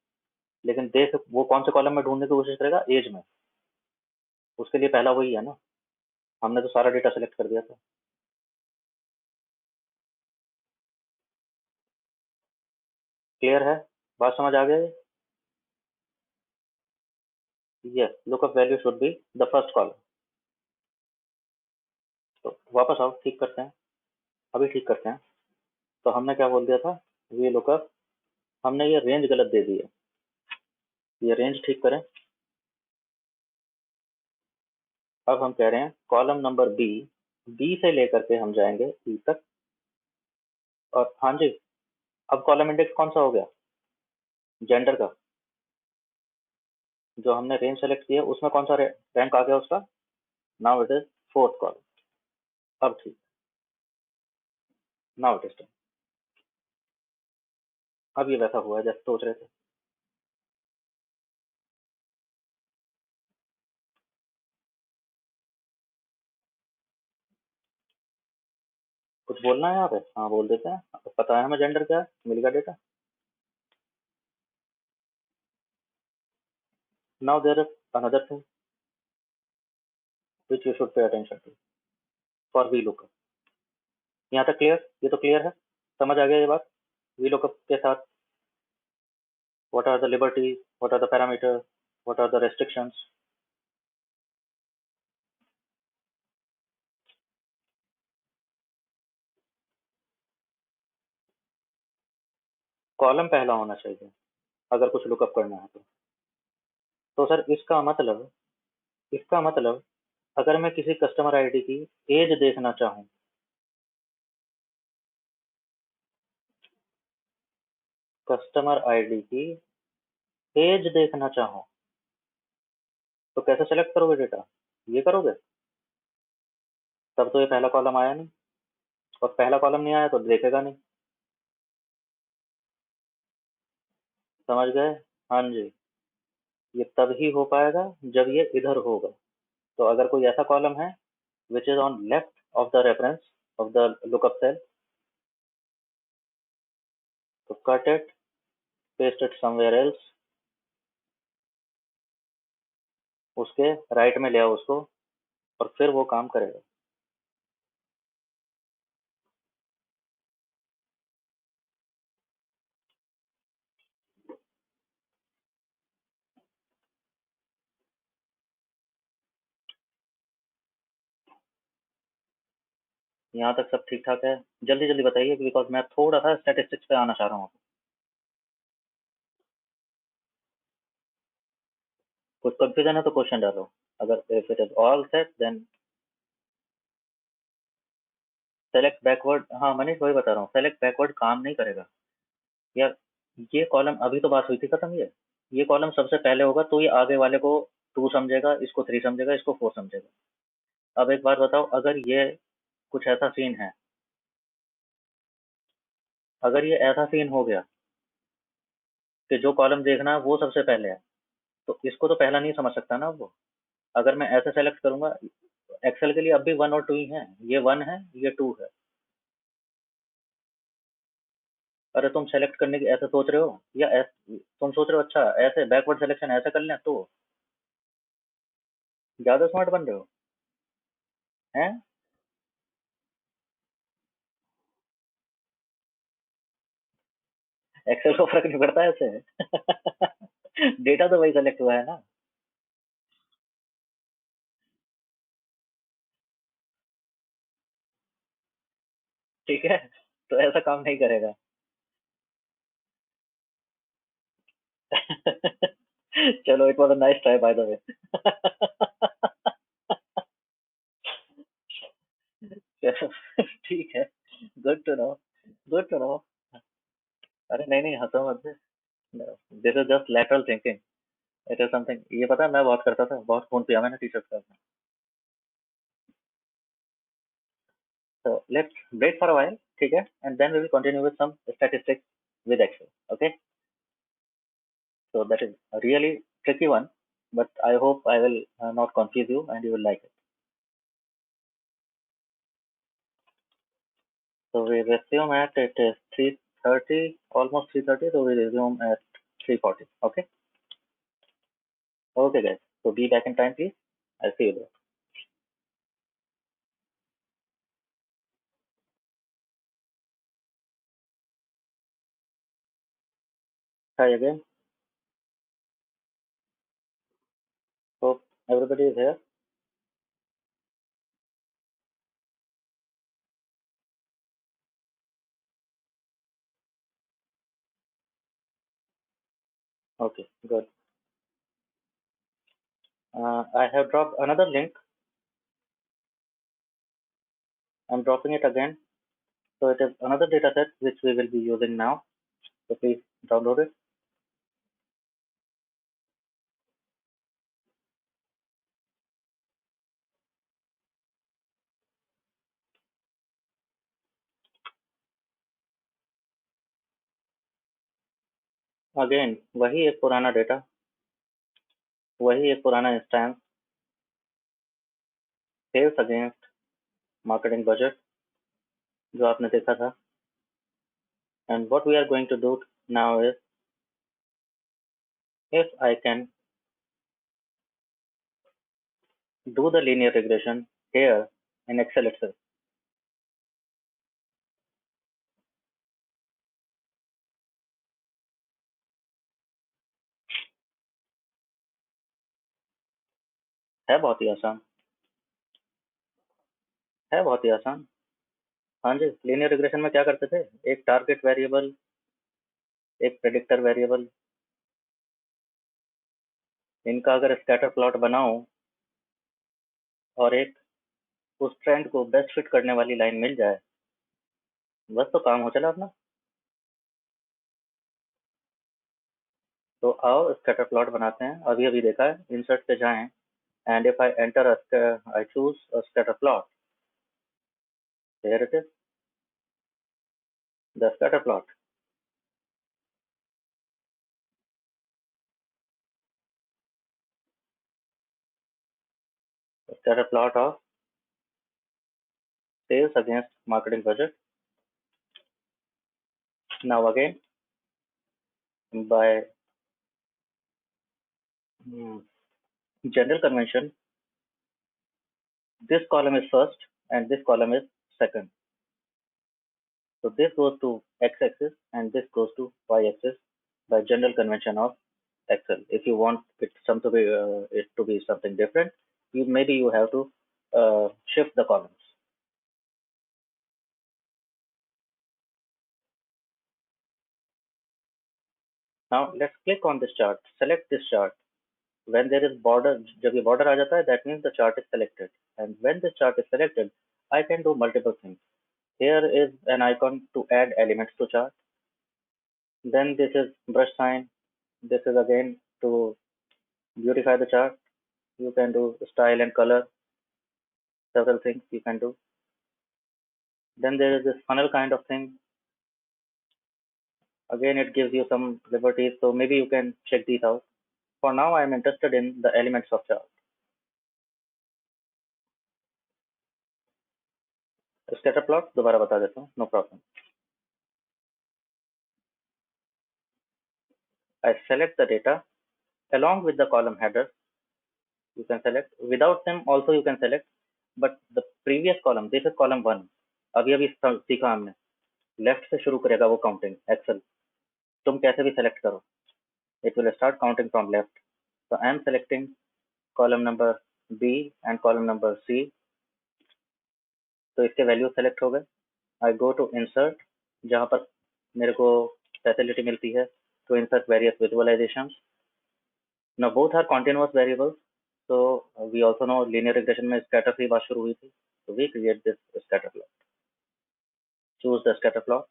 A: लेकिन देख वो कौन से कॉलम में ढूंढने की कोशिश करेगा? एज में। उसके लिए पहला वही है ना। हमने तो सारा डेटा सेलेक्ट कर दिया था। क्लियर है? बात समझ आ गई? Yes, lookup value should be the first column. तो वापस आओ, ठीक करते हैं। अभी ठीक करते हैं। तो हमने क्या बोल दिया था? V lookup. हमने ये रेंज गलत दे दी है। ये रेंज ठीक करें। अब हम कह रहे हैं कॉलम नंबर बी। बी से लेकर के हम जाएंगे ई तक। और हाँ जी, अब कॉलम इंडेक्स कौन सा हो गया? जेंडर का। जो हमने रेंज सेलेक्ट किया उसमें कौन सा रैंक आ गया उसका? Now it is fourth column. अब ठीक। Now it is. अब ये वैसा हुआ है जैसे सोच रहे थे। कुछ बोलना है यहाँ पे? हाँ बोल देते हैं। अब पता है हमें जेंडर क्या है, मिल गया data. Now there is another thing which you should pay attention to for V lookup. यहाँ तक क्लियर? ये तो क्लियर है। समझ आ गया ये बात? वी लुकअप के साथ what are the liberties, what are the parameters, what are the restrictions. Column पहला होना चाहिए अगर कुछ लुकअप करना है तो सर इसका मतलब अगर मैं किसी कस्टमर आईडी की एज देखना चाहूँ कस्टमर आईडी की पेज देखना चाहो तो कैसे सेलेक्ट करोगे डेटा? ये करोगे? तब तो ये पहला कॉलम आया नहीं, और पहला कॉलम नहीं आया तो देखेगा नहीं। समझ गए? हाँ जी। ये तब ही हो पाएगा जब ये इधर होगा। तो अगर कोई ऐसा कॉलम है which is on left of the reference of the lookup cell, तो cut it, paste it somewhere else, उसके राइट में ले आओ उसको, और फिर वो काम करेगा। यहाँ तक सब ठीक ठाक है? जल्दी जल्दी बताइए, बिकॉज मैं थोड़ा सा स्टैटिस्टिक्स पे आना चाह रहा हूँ। कुछ कंफ्यूजन है तो क्वेश्चन डालो। अगर if it is all set then select backward. हाँ मनीष, वही बता रहा हूँ, सेलेक्ट बैकवर्ड काम नहीं करेगा यार। ये कॉलम अभी तो बात हुई थी खत्म। ये कॉलम सबसे पहले होगा तो ये आगे वाले को 2 समझेगा, इसको 3 समझेगा, इसको 4 समझेगा। अब एक बात बताओ, अगर ये कुछ ऐसा सीन है, अगर ये ऐसा सीन हो गया कि जो कॉलम देखना है वो सबसे पहले है, तो इसको तो पहला नहीं समझ सकता ना वो। अगर मैं ऐसे सेलेक्ट करूंगा, एक्सेल के लिए अब भी 1 और 2 ही है। ये 1 है, ये 2 है। अरे तुम सेलेक्ट करने की ऐसे सोच रहे हो, या तुम सोच रहे हो अच्छा ऐसे बैकवर्ड सिलेक्शन ऐसे कर लें, तो ज्यादा स्मार्ट बन रहे हो हैं? एक्सेल को फर्क नहीं पड़ता ऐसे। डेटा तो वही सेलेक्ट हुआ है ना। ठीक है, तो ऐसा काम नहीं करेगा। चलो, it was a nice try by the way. चलो, ठीक है। Good to know, good to know. अरे नहीं नहीं, हंसो मत। This is just lateral thinking. It is something, ये पता है मैं बहुत करता था, बहुत खून पिया मैंने टी शर्ट का। तो let's break for a while, ठीक है, and then we will continue with some statistics with Excel. Okay, so that is a really tricky one, but I hope I will not confuse you and you will like it. So we resume at it is 3:30, almost 3:30. So we resume at 3:40. Okay. Okay, guys. So be back in time, please. I'll see you there. Hi again. Hope everybody is here. Okay, good. I have dropped another link. I'm dropping it again. So it is another data set which we will be using now. So please download it. Again, वही एक पुराना data, वही एक पुराना instance, sales against marketing budget जो आपने देखा था। And what we are going to do now is, if I can do the linear regression here in Excel itself. है बहुत ही आसान, है बहुत ही आसान। हाँ जी, लीनियर रिग्रेशन में क्या करते थे, एक टारगेट वेरिएबल, एक प्रेडिक्टर वेरिएबल, इनका अगर स्कैटर प्लॉट बनाओ और एक उस ट्रेंड को बेस्ट फिट करने वाली लाइन मिल जाए, बस तो काम हो चला अपना। तो आओ स्कैटर प्लॉट बनाते हैं, अभी अभी देखा है, इंसर्ट पे जाएं and if I enter I choose a scatter plot. Here it is, the scatter plot. The scatter plot of sales against marketing budget. Now again, by general convention, this column is first and this column is second. So this goes to x-axis and this goes to y-axis by general convention of Excel. If you want it to be something different, maybe you have to shift the columns. Now let's click on this chart, select this chart. When there is border, जब ये border आ जाता है, that means the chart is selected. And when this chart is selected, I can do multiple things. Here is an icon to add elements to chart. Then this is brush sign. This is again to beautify the chart. You can do style and color. Several things you can do. Then there is this funnel kind of thing. Again, it gives you some liberties, so maybe you can check these out. For now, I am interested in the elements of chart. Scatter plot दोबारा बता देता हूँ, no problem. I select the data along with the column header. You can select, without them also you can select, but the previous column, this is column 1. अभी अभी सीखा हमने, left से शुरू करेगा वो काउंटिंग एक्सेल. तुम कैसे भी सेलेक्ट करो, it will start counting from left. So I am selecting column number B and column number C. तो इसके वैल्यू सेलेक्ट हो गए. I go to insert, जहाँ पर मेरे को फैसिलिटी मिलती है to insert various visualizations. Now both are continuous variables. So we also know linear regression में scatter से ही बात शुरू हुई थी. So we create this scatter plot. Choose the scatter plot.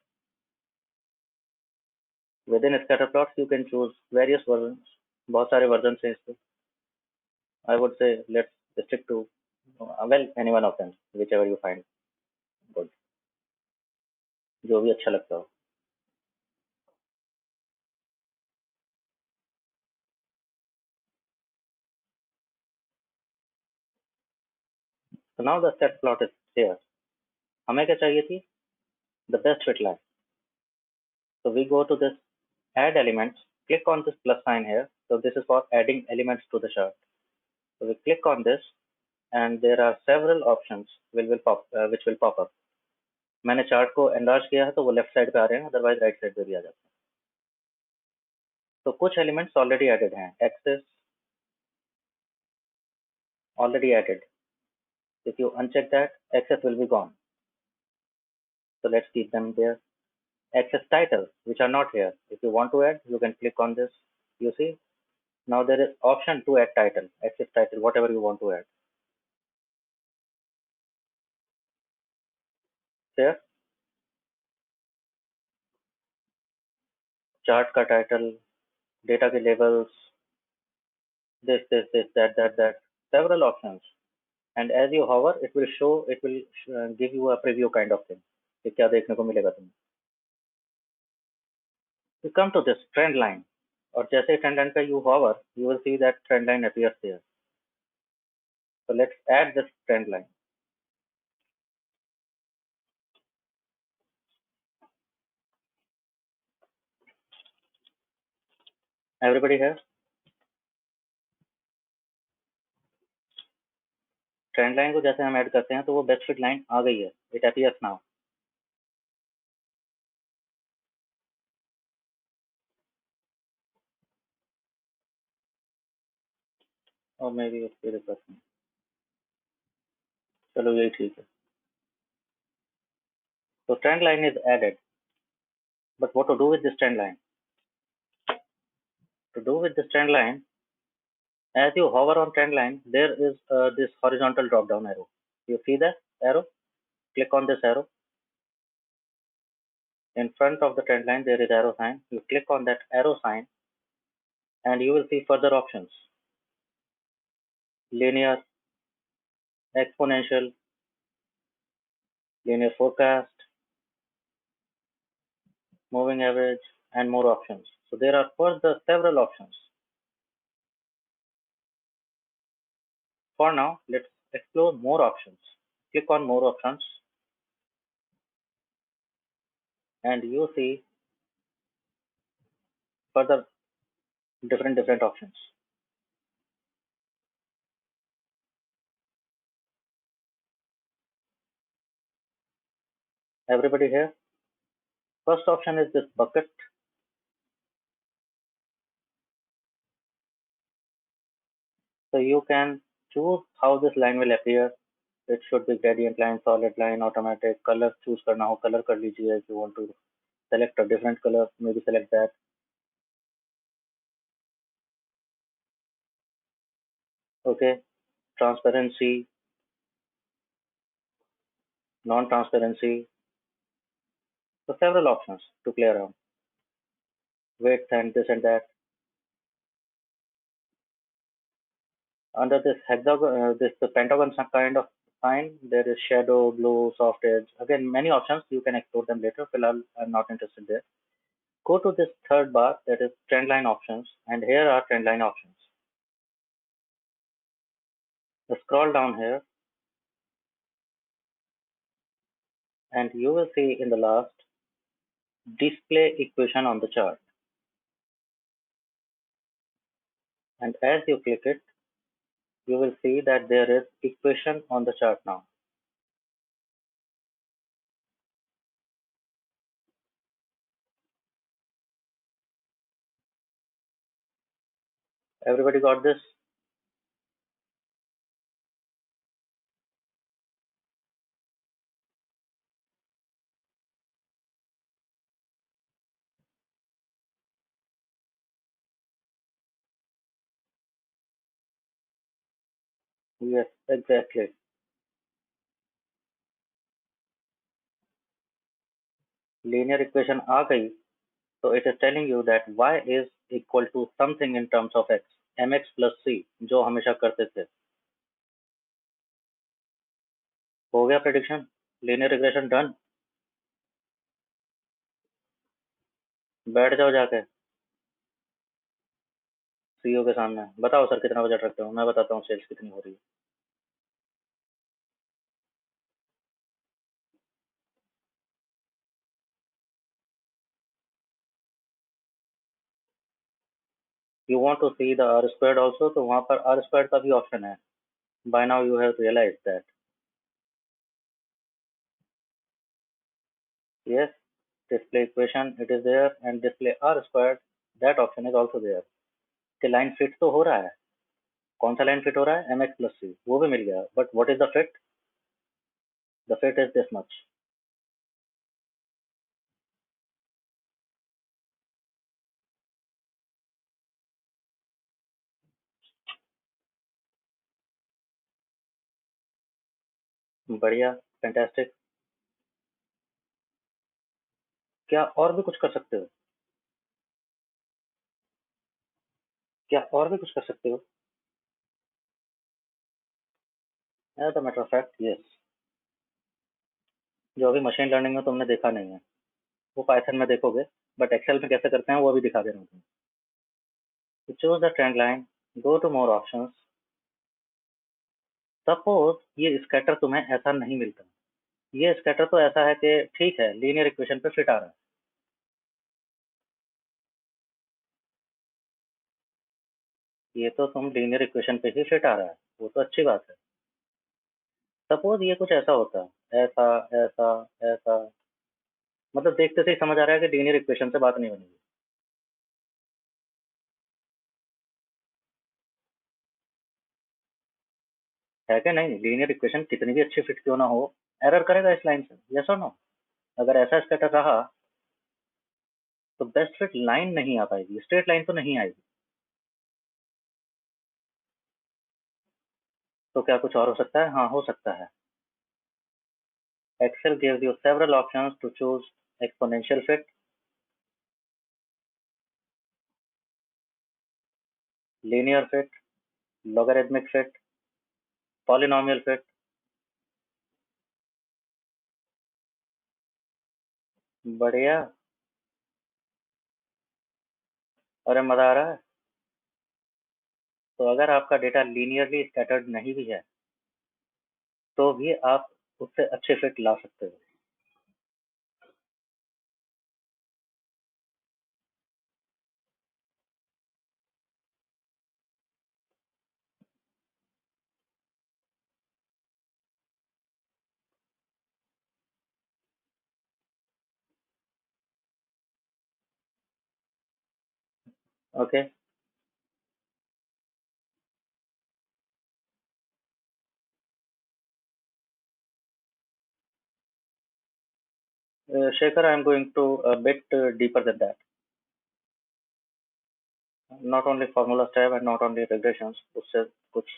A: Within scatter plots you can choose various versions. बहुत सारे versions हैं इसके. I would say let's stick to well any one of them, whichever you find good. जो भी अच्छा लगता हो. So now the scatter plot is here. हमें क्या चाहिए थी? The best fit line. So we go to this add elements. Click on this plus sign here. So this is for adding elements to the chart. So we click on this and there are several options which will pop up. मैंने chart को enlarge किया है तो वो left side पे आ रहे हैं, otherwise right side पे भी आ जाते हैं. तो कुछ एलिमेंट्स ऑलरेडी एडेड हैं. Access already added. If you uncheck that, access will be gone. So let's keep them there. Access titles, which are not here. If you want to add, you can click on this. You see, now there is option to add title, access title, whatever you want to add. There, chart का title, data के labels, this, that, several options. And as you hover, it will show, it will give you a preview kind of thing. कि क्या देखने को मिलेगा तुम्हें. You come to this trend line, और जैसे trend line पे you hover, you will see that trend line appears there. So let's add this trend line. Everybody here? Trend line को जैसे हम ऐड करते हैं तो वो बेस्ट फिट लाइन आ गई है. It appears now. और मे बी इसकी रिक्वेस्ट. चलो यही ठीक है. तो trend line is added. But what to do with this trend line? To do with this trend line, as you hover on trend line, there is this horizontal drop down arrow. You see that arrow? Click on this arrow. In front of the trend line there is arrow sign. You click on that arrow sign and you will see further options: linear, exponential, linear forecast, moving average, and more options. So there are further several options. For now, let's explore more options. Click on more options and you see further different options. Everybody here? First option is this bucket. So you can choose how this line will appear. It should be gradient line, solid line, automatic, color choose करना हो color कर लीजिए. If you want to select a different color, maybe select that. Okay, transparency, non-transparency. So several options to play around. Width and this and that. Under this hexagon, this the pentagon kind of sign, there is shadow, blue, soft edge. Again, many options. You can explore them later. Filal, I'm not interested there. Go to this third bar, that is trend line options, and here are trend line options. Scroll down here, and you will see in the last display equation on the chart. And as you click it, you will see that there is equation on the chart now. Everybody got this? Yes, exactly. Linear equation आ गई. So it is telling you that y is equal to something in terms of x, mx plus c, जो हमेशा करते थे. हो गया prediction? Linear regression done? बैठ जाओ जाके सीईओ के सामने. बताओ सर कितना बजट रखते हो, मैं बताता हूँ सेल्स कितनी हो रही है. You want to see the R squared also, तो वहाँ पर R squared का भी ऑप्शन है. By now you have realized that. Yes, display equation it is there and display R squared, that option is also there. कि line fit तो हो रहा है. कौन सा लाइन फिट हो रहा है? mx plus c, वो भी मिल गया. But what is the fit? The fit is this much. बढ़िया, फैंटास्टिक. क्या और भी कुछ कर सकते हो? क्या और भी कुछ कर सकते हो? As a matter of fact, yes. जो अभी मशीन लर्निंग में तुमने देखा नहीं है, वो पाइथन में देखोगे. बट एक्सेल में कैसे करते हैं वो अभी दिखा दे रहा हूँ तुम्हें. तो choose the trend line, go to more options. Suppose ये स्कैटर तुम्हें ऐसा नहीं मिलता. ये स्कैटर तो ऐसा है कि ठीक है, लीनियर इक्वेशन पे फिट आ रहा है. ये तो तुम लीनियर इक्वेशन पे ही फिट आ रहा है, वो तो अच्छी बात है. सपोज ये कुछ ऐसा होता, ऐसा ऐसा ऐसा, मतलब देखते से ही समझ आ रहा है कि लीनियर इक्वेशन से बात नहीं बनेगी. है कि नहीं? लीनियर इक्वेशन कितनी भी अच्छी फिट क्यों ना हो, एरर करेगा इस लाइन से. यस और नो? अगर ऐसा स्कैटर रहा तो बेस्ट फिट लाइन नहीं आ पाएगी, स्ट्रेट लाइन तो नहीं आएगी. तो क्या कुछ और हो सकता है? हाँ, हो सकता है. Excel gives you several options to choose exponential fit, linear fit, logarithmic fit, polynomial fit. बढ़िया। अरे मजा आ रहा है। तो अगर आपका डेटा लीनियरली स्कैटर्ड नहीं भी है तो भी आप उससे अच्छे फिट ला सकते हो। Okay. Shekhar, I am going to bit deeper than that. Not only formula stab and not only regressions, उससे कुछ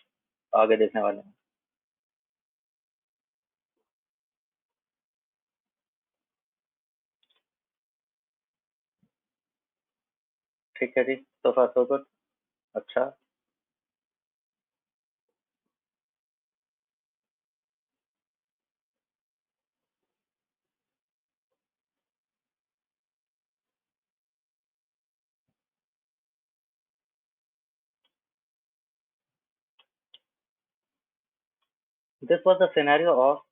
A: आगे देखने वाले हैं। ठीक है जी, so far so good। अच्छा। This was the scenario of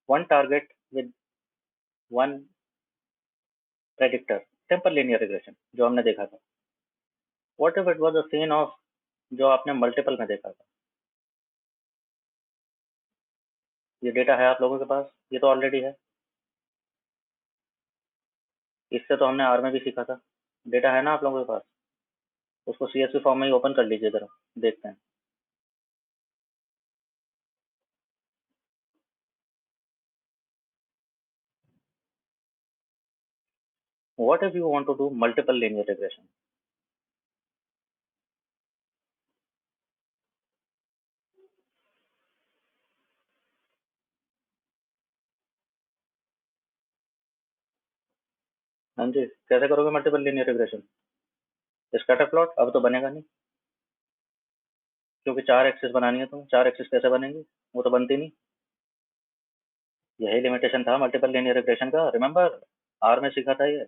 A: one target with one predictor, simple linear regression जो हमने देखा था। What if it was the scene of जो आपने मल्टीपल में देखा था। ये डेटा है आप लोगों के पास, ये तो ऑलरेडी है। इससे तो हमने आर में भी सीखा था। डेटा है ना आप लोगों के पास, उसको सीएसवी फॉर्म में ही ओपन कर लीजिए जरा, देखते हैं। What if you want to do multiple linear regression. हाँ जी, कैसे करोगे multiple linear regression. Scatter plot अब तो बनेगा नहीं, क्योंकि चार एक्सिस बनानी है, तो चार एक्सिस कैसे बनेंगे, वो तो बनती नहीं। यही लिमिटेशन था मल्टीपल लीनियर रिग्रेशन का, रिमेंबर। आर में सीखा था ये,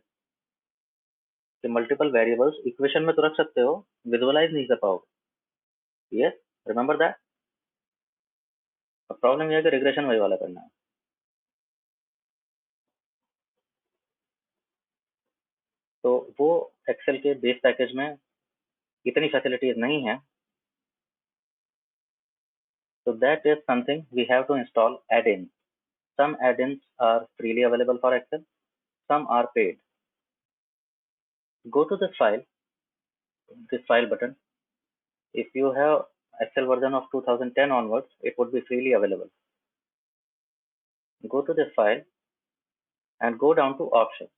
A: कि मल्टीपल वेरिएबल्स इक्वेशन में तो रख सकते हो, विजुअलाइज नहीं कर पाओगे। Yes, remember that. अब प्रॉब्लम यह है कि रिग्रेशन वही वाला करना है। तो वो एक्सेल के बेस पैकेज में इतनी फैसिलिटीज नहीं है। So that is something we have to install add-ins. Some add-ins are freely available for Excel, some are paid. Go to this file button. If you have Excel version of 2010 onwards, it would be freely available. Go to this file and go down to options.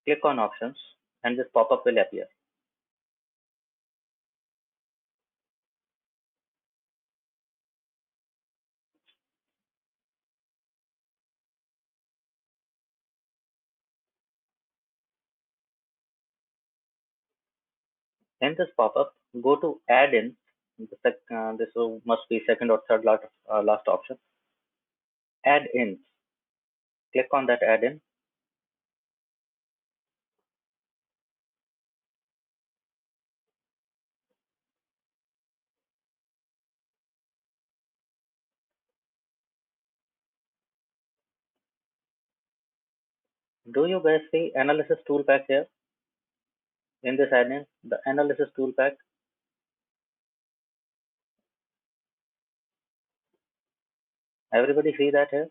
A: Click on options and this pop-up will appear. In this pop-up, go to add-ins. This must be second or third last option. Add-ins. Click on that add-in. Do you guys see analysis tool pack here? In this add-in, the analysis tool pack. Everybody see that here?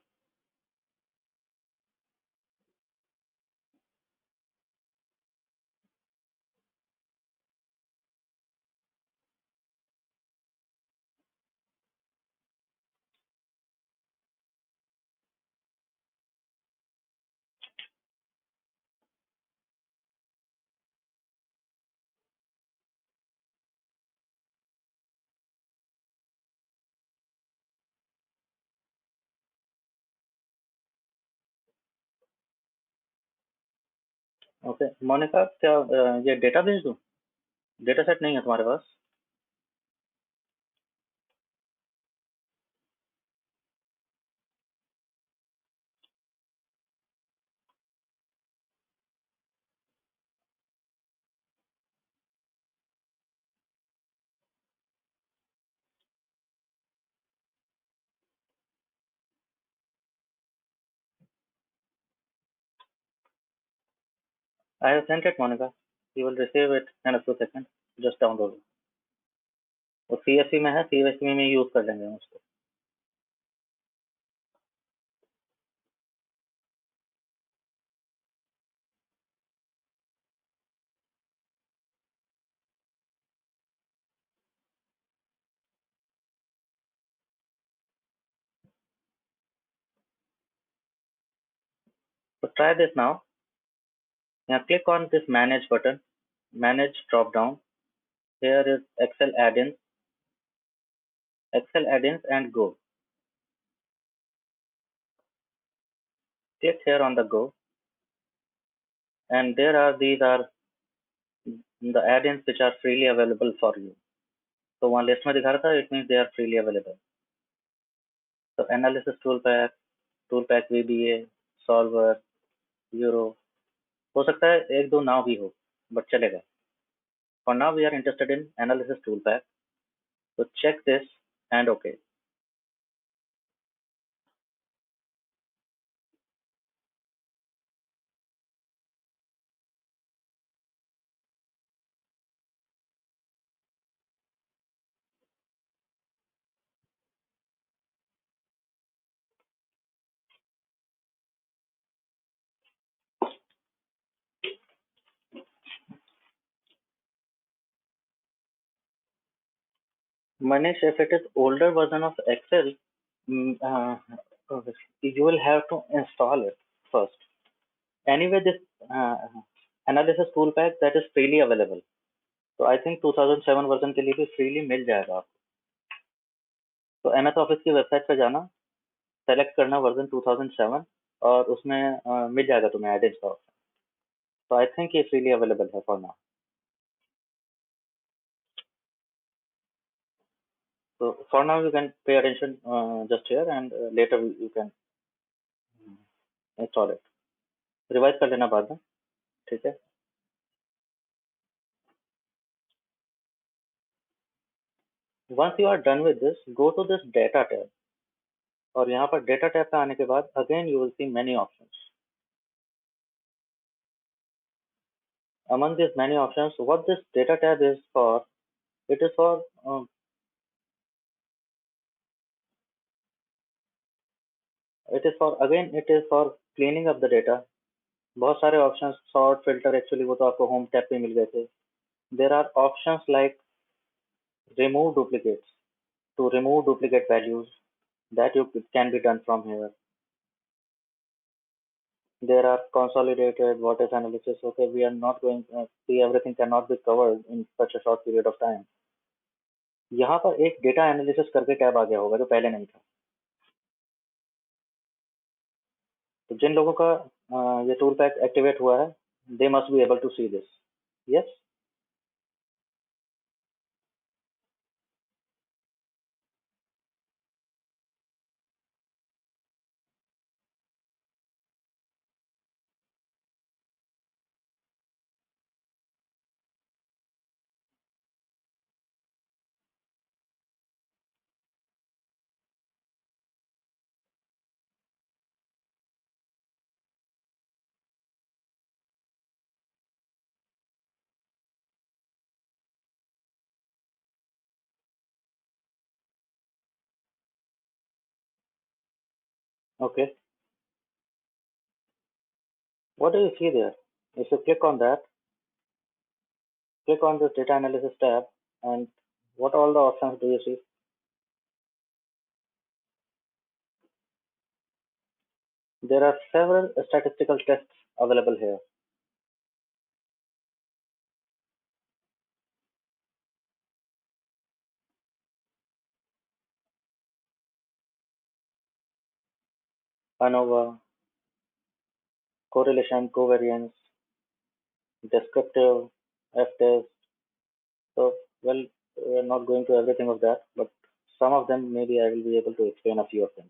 A: Okay Monika, क्या ये data भेज दूँ? Data set नहीं है तुम्हारे पास? I have sent it Monica, you will receive it in a few second, just download. वो CSV में है, सीएसवी में यूज कर लेंगे हम उसको। So try this now. Now click on this manage button, manage drop down. Here is Excel add-ins and go. Click here on the go, and there are these are the add-ins which are freely available for you. तो वहाँ list में दिखा रहा था, it means they are freely available. So analysis tool pack VBA, solver, euro. हो सकता है एक दो ना भी हो, but चलेगा. For now we are interested in analysis tool pack. So check this and okay. Manish, if it is older version of Excel, mm, okay, you will have to install it first. Anyway, this uh, analysis tool pack that is freely available. तो I think 2007 version के लिए भी freely मिल जाएगा आपको। तो MS office की website पे जाना, सेलेक्ट करना वर्जन 2007, और उसमें मिल जाएगा तुम्हें एडिट का ऑप्शन। तो आई थिंक ये फ्रीली अवेलेबल है फॉर नाउ। तो for now you can pay attention just here, and later you can install it. Revise कर लेना बाद में, ठीक है? Once you are done with this, go to this data tab, और यहाँ पर डेटा टैब पे आने के बाद again you will see many options. Among these many options, what this data tab is for, it is for it is for cleaning up the data. बहुत सारे options, sort, filter, actually वो तो आपको home tab पे मिल गए थे. There are options like remove duplicates, to remove duplicate values, that you can be done from here. There are consolidated, what is analysis. Okay, we are not going see, everything cannot be covered in such a short period of time. यहाँ पर एक data analysis करके tab आ गया होगा जो पहले नहीं था. तो जिन लोगों का ये टूल पैक एक्टिवेट हुआ है, they must be able to see this. Yes. Okay. What do you see there? If you click on that, click on this data analysis tab, and what all the options do you see? There are several statistical tests available here. ANOVA, correlation, covariance, descriptive, F-test. So, well, we're not going to everything of that, but some of them maybe I will be able to explain a few of them.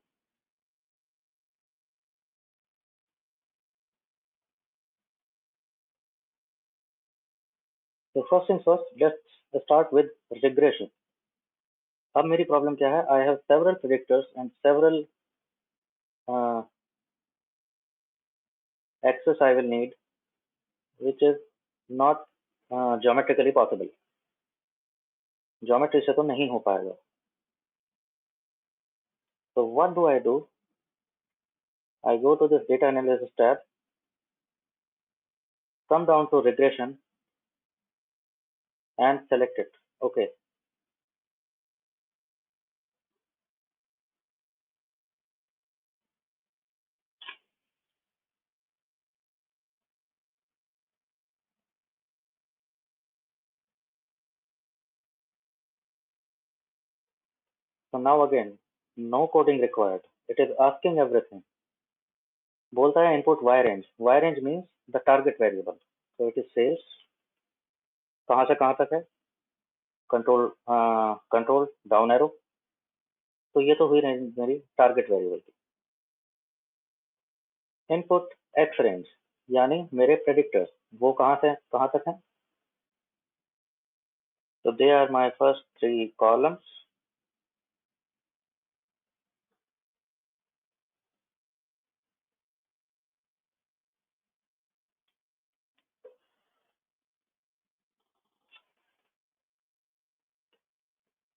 A: So first things first, let's start with regression. अब मेरी problem क्या है? I have several predictors and several uh, access I will need, which is not geometrically possible. Geometry से तो नहीं हो पाएगा. So what do? I go to this data analysis tab, come down to regression and select it. Okay. So now again, no coding required. It is asking everything. बोलता है input y range. Y range means the target variable. So it is says कहाँ से कहाँ तक है? Control down arrow. तो ये तो हुई रेंज मेरी टारगेट वेरिएबल की. इनपुट एक्स रेंज यानी मेरे प्रेडिक्टर्स वो कहाँ से कहाँ तक हैं? तो they are my first 3 columns.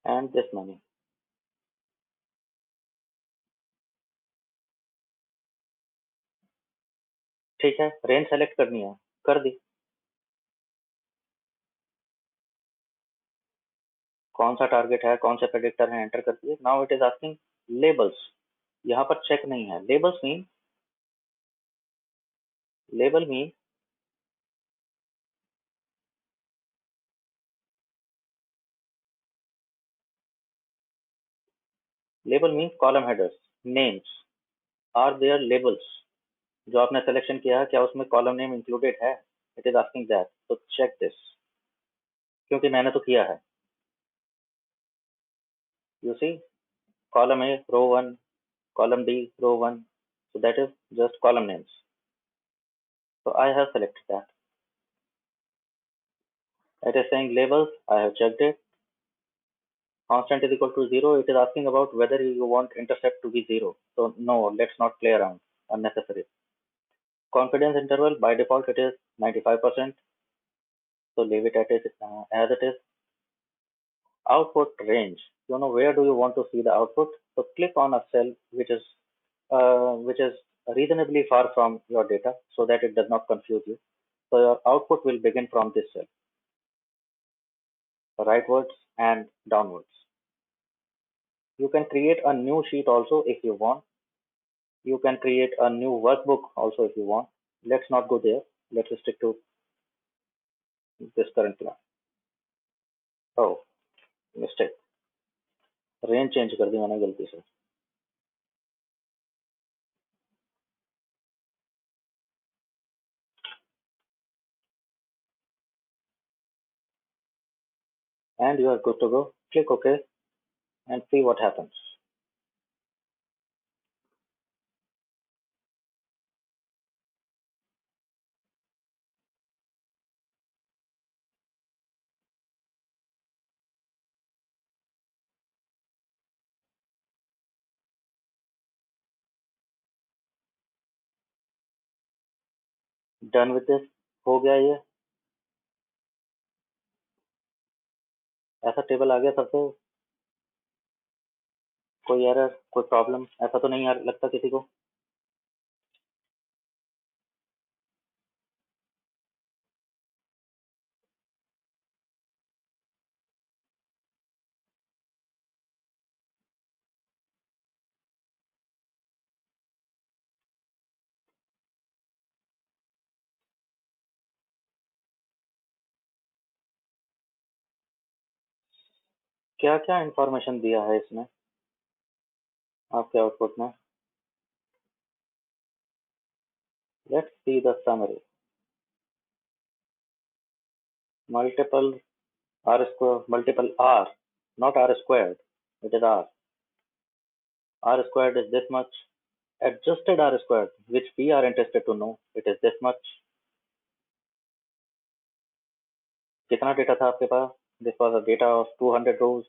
A: And this money. ठीक है, रेंज सेलेक्ट करनी है, कर दी. कौन सा टारगेट है, कौन से प्रेडिक्टर है, एंटर कर दिए. Now it is asking labels. यहाँ पर चेक नहीं है. Label mean column headers. Names are their labels. जो आपने सिलेक्शन किया है क्या उसमें कॉलम नेम इंक्लूडेड है? It is asking that. तो चेक दिस, क्योंकि मैंने तो किया है. You see, column A, row 1, column B, row 1. So that is just column names. So I have selected that. It is saying labels. I have checked it. Constant is equal to 0. It is asking about whether you want intercept to be 0. So no, let's not play around. Unnecessary. Confidence interval, by default it is 95%. So leave it at it as it is. Output range. You know, where do you want to see the output? So click on a cell which is reasonably far from your data so that it does not confuse you. So your output will begin from this cell, rightwards and downwards. You can create a new sheet also if you want. You can create a new workbook also if you want. Let's not go there. Let's stick to this current plan. Oh, mistake. Range change कर दी मैंने गलती से. And you are good to go. Click OK and see what happens. Done with this. हो गया ये. ऐसा table आ गया सब. तो कोई एरर, कोई प्रॉब्लम ऐसा तो नहीं लगता किसी को. क्या क्या इंफॉर्मेशन दिया है इसमें आपके आउटपुट में? Let's see the summary. multiple r square, multiple r, not r squared. It is r. R squared is this much. Adjusted r squared, which we are interested to know, it is this much. कितना data था आपके पास? This was a data of 200 rows.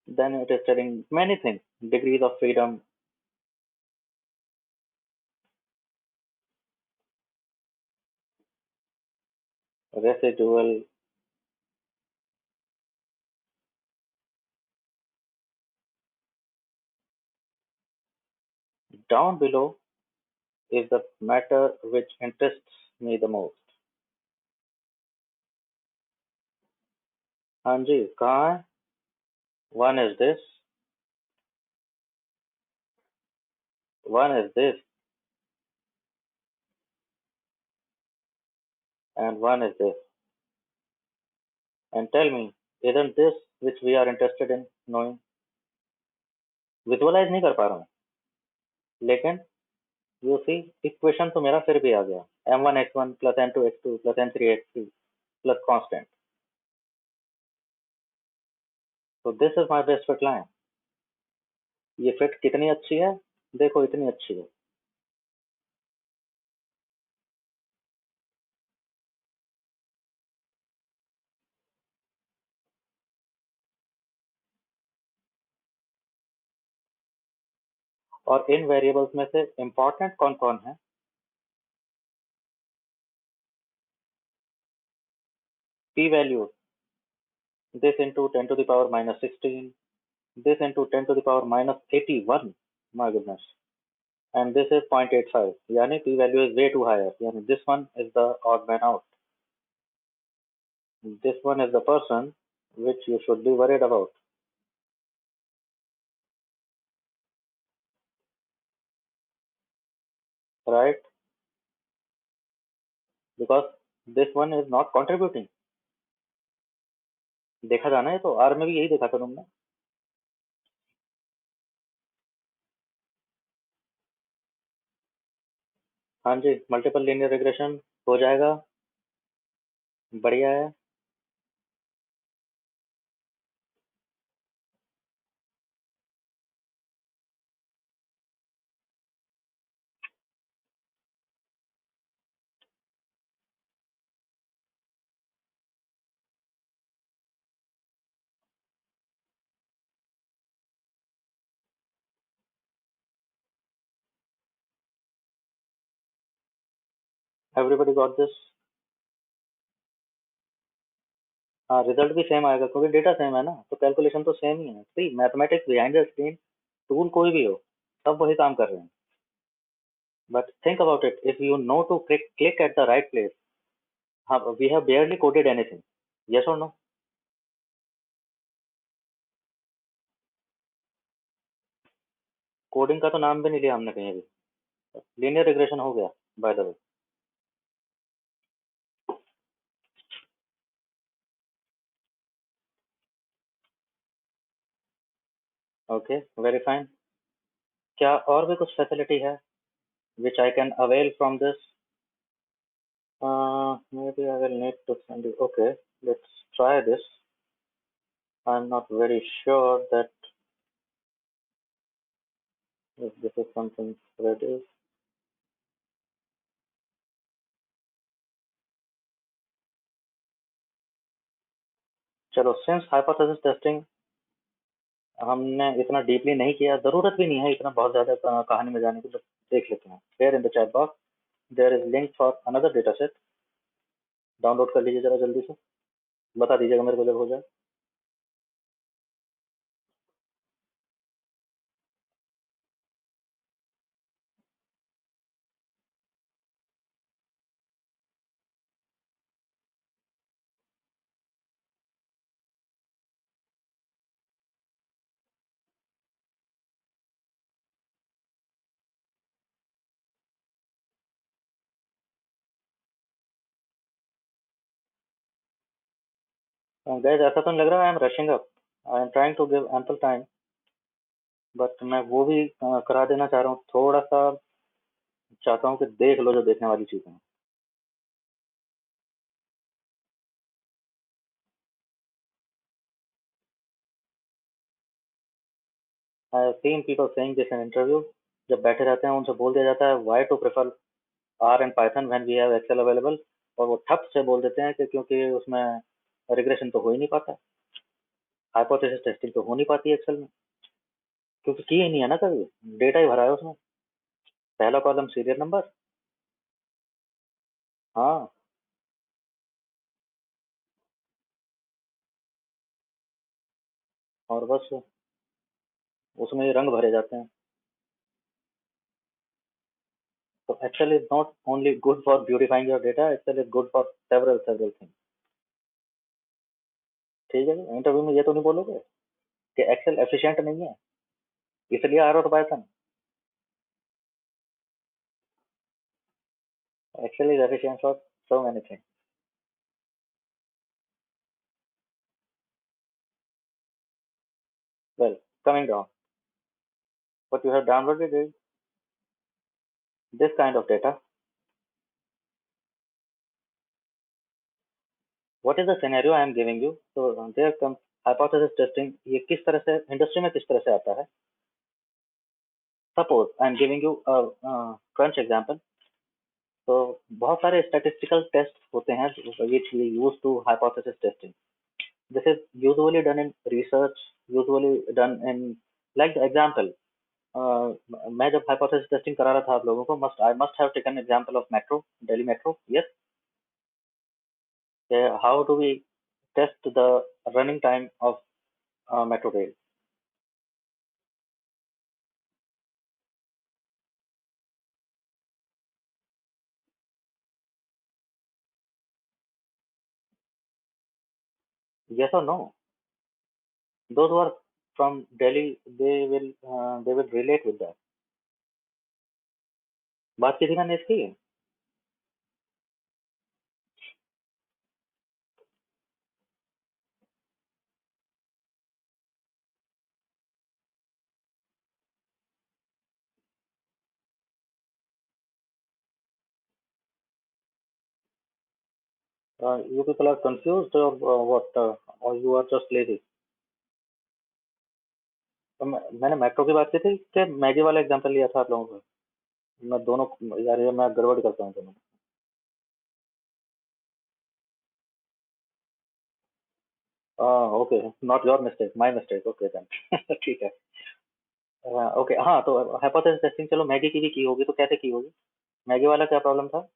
A: Then it is telling many things, degrees of freedom. Residual. Down below is the matter which interests me the most. हाँ जी, कहाँ है? One is this, one is this, and one is this. And tell me, isn't this which we are interested in knowing? Visualize नहीं कर पा रहा हूँ, लेकिन you see equation तो मेरा फिर भी आ गया, m1 x1 plus n2 x2 plus n3 x3 plus constant. So this is my best fit line. ये फिट कितनी अच्छी है? देखो इतनी अच्छी है. और इन वेरिएबल्स में से इंपॉर्टेंट कौन कौन है? p value, this into 10 to the power minus 16, this into 10 to the power minus 81, my goodness, and this is 0.85, यानी p value is way too higher, यानी this one is the odd man out. This one is the person which you should be worried about. Right? Because this one is not contributing. देखा जाना है तो are में भी यही देखा था तुमने. हाँ जी, मल्टीपल लीनियर रिग्रेशन हो जाएगा. बढ़िया है. Everybody got this. हाँ, रिजल्ट भी सेम आएगा क्योंकि डेटा सेम है ना, तो कैलकुलेशन तो सेम ही है. See mathematics behind the screen, tool कोई भी हो, सब वही काम कर रहे हैं. But think about it, if you know to click at the right place. हाँ, we have barely coded anything. Yes or no? Coding का तो नाम भी नहीं लिया हमने कहीं भी. लीनियर रिग्रेशन हो गया bye the way. Okay, very fine. क्या और भी कुछ फैसिलिटी है which I can avail from this? Maybe I will need to send you. Okay, let's try this. I'm not very sure that if this is something ready. चलो, since hypothesis testing हमने इतना deeply नहीं किया, जरूरत भी नहीं है इतना बहुत ज्यादा कहानी में जाने की, तो देख लेते हैं. Here in the chat box there is link for another data set. Download कर लीजिए जरा जल्दी से, बता दीजिएगा मेरे को जब हो जाए. गाइस, ऐसा तो नहीं लग रहा I am rushing up. I am trying to give ample time, but मैं वो भी करा देना चाह रहा हूँ. थोड़ा सा चाहता हूँ कि देख लो जो देखने वाली चीजें हैं. seen people saying this in interview. जब बैठे रहते हैं उनसे बोल दिया जाता है why to prefer R and Python when we have Excel available, और वो ठप से बोल देते हैं कि क्योंकि उसमें रिग्रेशन तो हो ही नहीं पाता, हाइपोथेसिस टेस्टिंग तो हो नहीं पाती एक्सेल में, क्योंकि की ही नहीं है ना कभी, डेटा ही भरा है उसमें, पहला कॉलम सीरियल नंबर। हाँ, और बस उसमें ही रंग भरे जाते हैं। तो Excel is not only good for beautifying your data, Excel is good for several thing. ठीक है, इंटरव्यू में ये तो नहीं बोलोगे कि एक्सेल एफिशिएंट नहीं है इसलिए आर और Python. Excel is efficient for so many thing. Well, coming down, what you have downloaded is this kind of data. What is the scenario I am giving you? So there comes hypothesis testing. ये किस तरह से industry में किस तरह से आता है? Suppose I am giving you a crunch example. तो बहुत सारे statistical tests होते हैं which we use to hypothesis testing. This is usually done in research, usually done in like the example. मैं जब hypothesis testing करा रहा था आप लोगों को, I must have taken example of metro, Delhi metro. Yes. How do we test the running time of metro rail? Yes or no? Those who are from Delhi, they will relate with that. बात किसी का नहीं की? You people are confused or what? Or you are just lazy? तो मैंने metro की बात की थी कि मैगी वाला एग्जांपल लिया था आप लोगों को? मैं दोनों, यार ये मैं गड़बड़ करता हूँ दोनों। Okay, not your mistake, my mistake, okay then. ठीक है। ओके, हाँ, तो हाइपोथेसिस टेस्टिंग चलो मैगी की भी की होगी, तो कैसे की होगी? मैगी वाला क्या प्रॉब्लम था?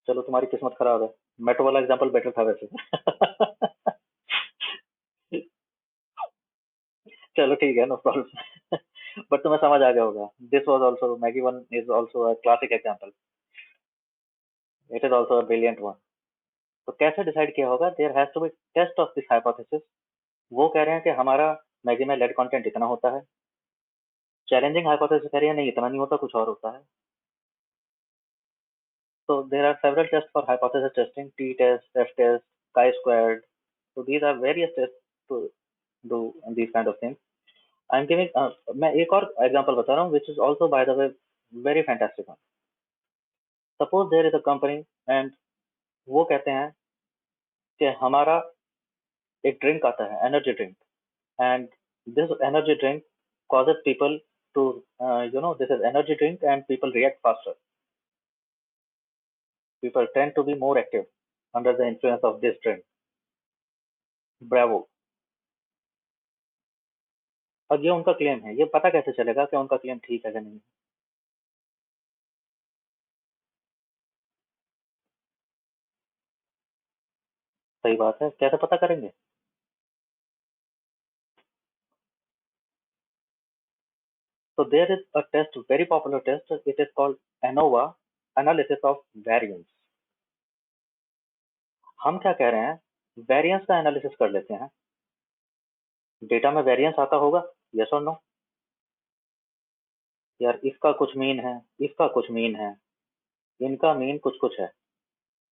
A: चलो तुम्हारी किस्मत खराब है, मेट्रो वाला एग्जांपल बेटर था वैसे। चलो ठीक है, नो प्रॉब्लम। बट तुम्हें समझ आ गया होगा, this was also Maggi one is also a classic example, it is also a brilliant one. तो कैसे डिसाइड किया होगा? There has to be test of this hypothesis. वो कह रहे हैं कि हमारा मैगी में लेड कंटेंट इतना होता है, चैलेंजिंग हाइपोथेसिस कह रही है नहीं इतना नहीं होता, कुछ और होता है। तो there are several test for hypothesis testing, T test, F test, chi squared. So these are various tests to do these kind of things. I'm giving मैं एक और एग्जांपल बता रहा हूँ which is also by the way very fantastic one. Suppose there is a company and वो कहते हैं कि हमारा एक ड्रिंक आता है, energy drink, and this energy drink causes people to this is energy drink and people react faster, people tend to be more active under the influence of this drink. Bravo. और ये उनका claim है, ये पता कैसे चलेगा कि उनका क्लेम ठीक है कि नहीं? सही बात है, कैसे पता करेंगे? So there is a test, very popular test, it is called ANOVA, analysis of variance. हम क्या कह रहे हैं, वेरिएंस का एनालिसिस कर लेते हैं, डेटा में वेरिएंस आता होगा, यस और नो? यार इसका कुछ मीन है, इसका कुछ मीन है, इनका मीन कुछ कुछ है।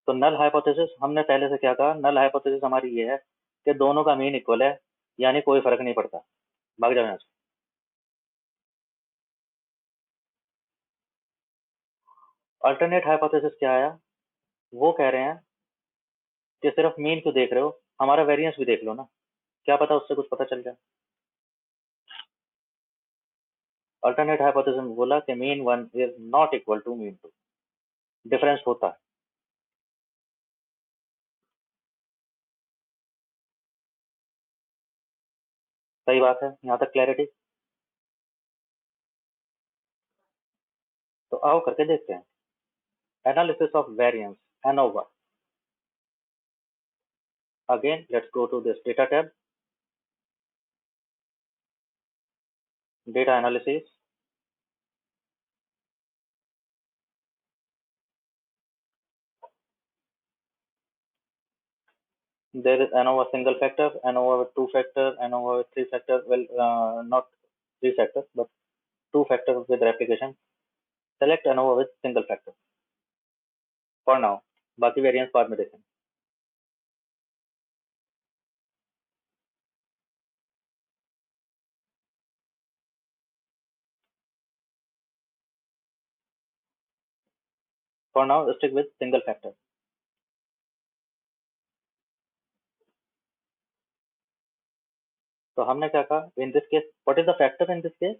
A: तो नल हाइपोथेसिस हमने पहले से क्या कहा, नल हाइपोथेसिस हमारी ये है कि दोनों का मीन इक्वल है, यानी कोई फर्क नहीं पड़ता, भाग जाओ यहाँ से। अल्टरनेट हाइपोथेसिस क्या आया? वो कह रहे हैं कि सिर्फ मीन क्यों देख रहे हो, हमारा वेरिएंस भी देख लो ना, क्या पता उससे कुछ पता चल जाए। अल्टरनेट हाइपोथेसिस में बोला कि mean one is not equal to mean two, difference होता है। सही बात है, यहाँ तक क्लैरिटी। तो आओ करके देखते हैं। Analysis of variance, ANOVA. Again, let's go to this data tab, data analysis. There is ANOVA single factor, ANOVA two factor, ANOVA three factor. Well, not three factors, but two factors with replication. Select ANOVA with single factor for now. बाकी variance बाद में देखें। For now, stick with single factor. तो हमने क्या कहा? In this case, what is the factor in this case?